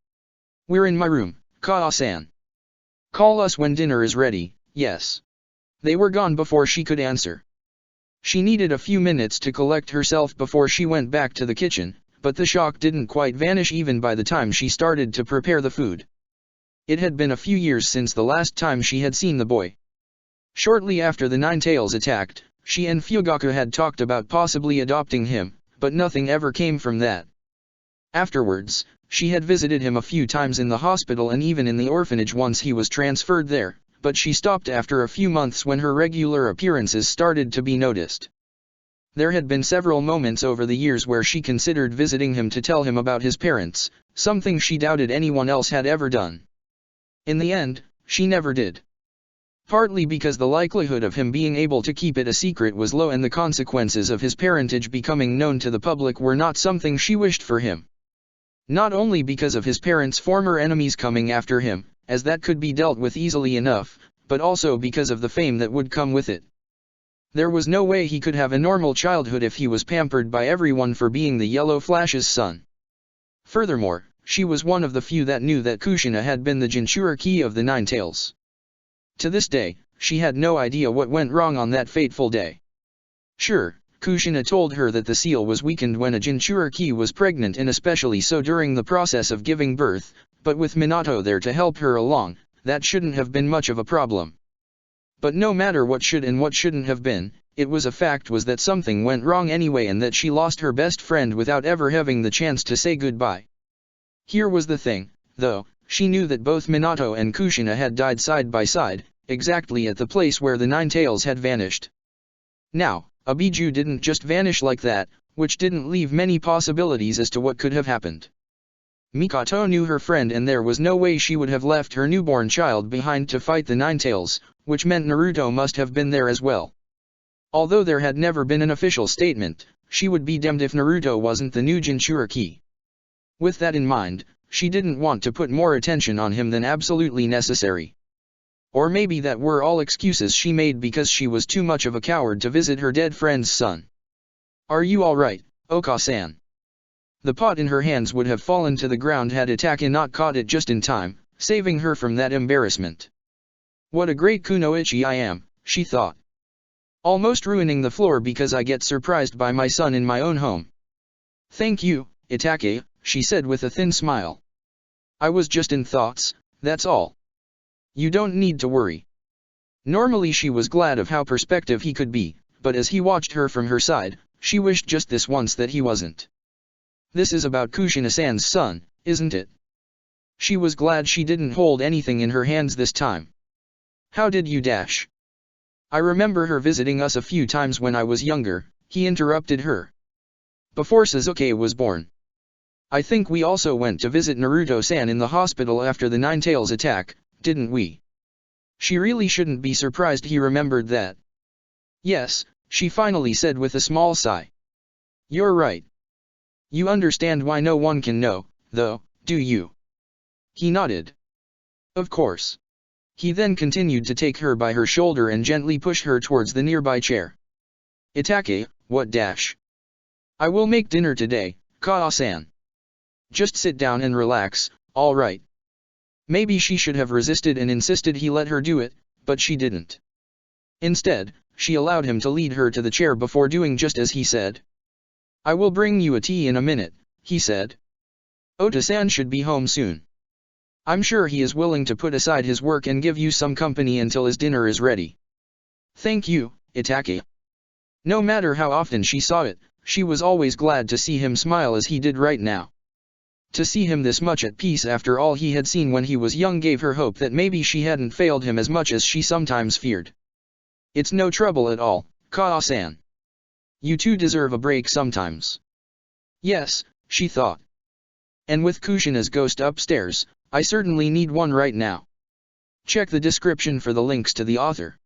We're in my room, Kaa-san. Call us when dinner is ready, yes. They were gone before she could answer. She needed a few minutes to collect herself before she went back to the kitchen, but the shock didn't quite vanish even by the time she started to prepare the food. It had been a few years since the last time she had seen the boy. Shortly after the Ninetales attacked, she and Fugaku had talked about possibly adopting him, but nothing ever came from that. Afterwards, she had visited him a few times in the hospital and even in the orphanage once he was transferred there, but she stopped after a few months when her regular appearances started to be noticed. There had been several moments over the years where she considered visiting him to tell him about his parents, something she doubted anyone else had ever done. In the end, she never did. Partly because the likelihood of him being able to keep it a secret was low and the consequences of his parentage becoming known to the public were not something she wished for him. Not only because of his parents' former enemies coming after him, as that could be dealt with easily enough, but also because of the fame that would come with it. There was no way he could have a normal childhood if he was pampered by everyone for being the Yellow Flash's son. Furthermore, she was one of the few that knew that Kushina had been the Jinchuriki of the Ninetales. To this day, she had no idea what went wrong on that fateful day. Sure, Kushina told her that the seal was weakened when a Jinchuriki was pregnant and especially so during the process of giving birth, but with Minato there to help her along, that shouldn't have been much of a problem. But no matter what should and what shouldn't have been, it was a fact was that something went wrong anyway and that she lost her best friend without ever having the chance to say goodbye. Here was the thing, though, she knew that both Minato and Kushina had died side by side, exactly at the place where the Ninetales had vanished. Now, Abiju didn't just vanish like that, which didn't leave many possibilities as to what could have happened. Mikoto knew her friend and there was no way she would have left her newborn child behind to fight the Ninetales, which meant Naruto must have been there as well. Although there had never been an official statement, she would be damned if Naruto wasn't the new Jinchuriki. With that in mind, she didn't want to put more attention on him than absolutely necessary. Or maybe that were all excuses she made because she was too much of a coward to visit her dead friend's son. "Are you alright, Oka-san?" The pot in her hands would have fallen to the ground had Itachi not caught it just in time, saving her from that embarrassment. What a great kunoichi I am, she thought. Almost ruining the floor because I get surprised by my son in my own home. "Thank you, Itachi," she said with a thin smile. "I was just in thoughts, that's all. You don't need to worry." Normally she was glad of how perspective he could be, but as he watched her from her side, she wished just this once that he wasn't. This is about Kushina-san's son, isn't it? She was glad she didn't hold anything in her hands this time. "How did you dash?" "I remember her visiting us a few times when I was younger," he interrupted her. "Before Sasuke was born. I think we also went to visit Naruto-san in the hospital after the Ninetales attack, didn't we?" She really shouldn't be surprised he remembered that. "Yes," she finally said with a small sigh. "You're right. You understand why no one can know, though, do you?" He nodded. "Of course." He then continued to take her by her shoulder and gently push her towards the nearby chair. "Itachi, what dash? I will make dinner today, Kaa-san. Just sit down and relax, all right?" Maybe she should have resisted and insisted he let her do it, but she didn't. Instead, she allowed him to lead her to the chair before doing just as he said. "I will bring you a tea in a minute," he said. "Ota-san should be home soon. I'm sure he is willing to put aside his work and give you some company until his dinner is ready." "Thank you, Itachi." No matter how often she saw it, she was always glad to see him smile as he did right now. To see him this much at peace after all he had seen when he was young gave her hope that maybe she hadn't failed him as much as she sometimes feared. "It's no trouble at all, Kaa-san. You two deserve a break sometimes." Yes, she thought. And with Kushina's ghost upstairs, I certainly need one right now. Check the description for the links to the author.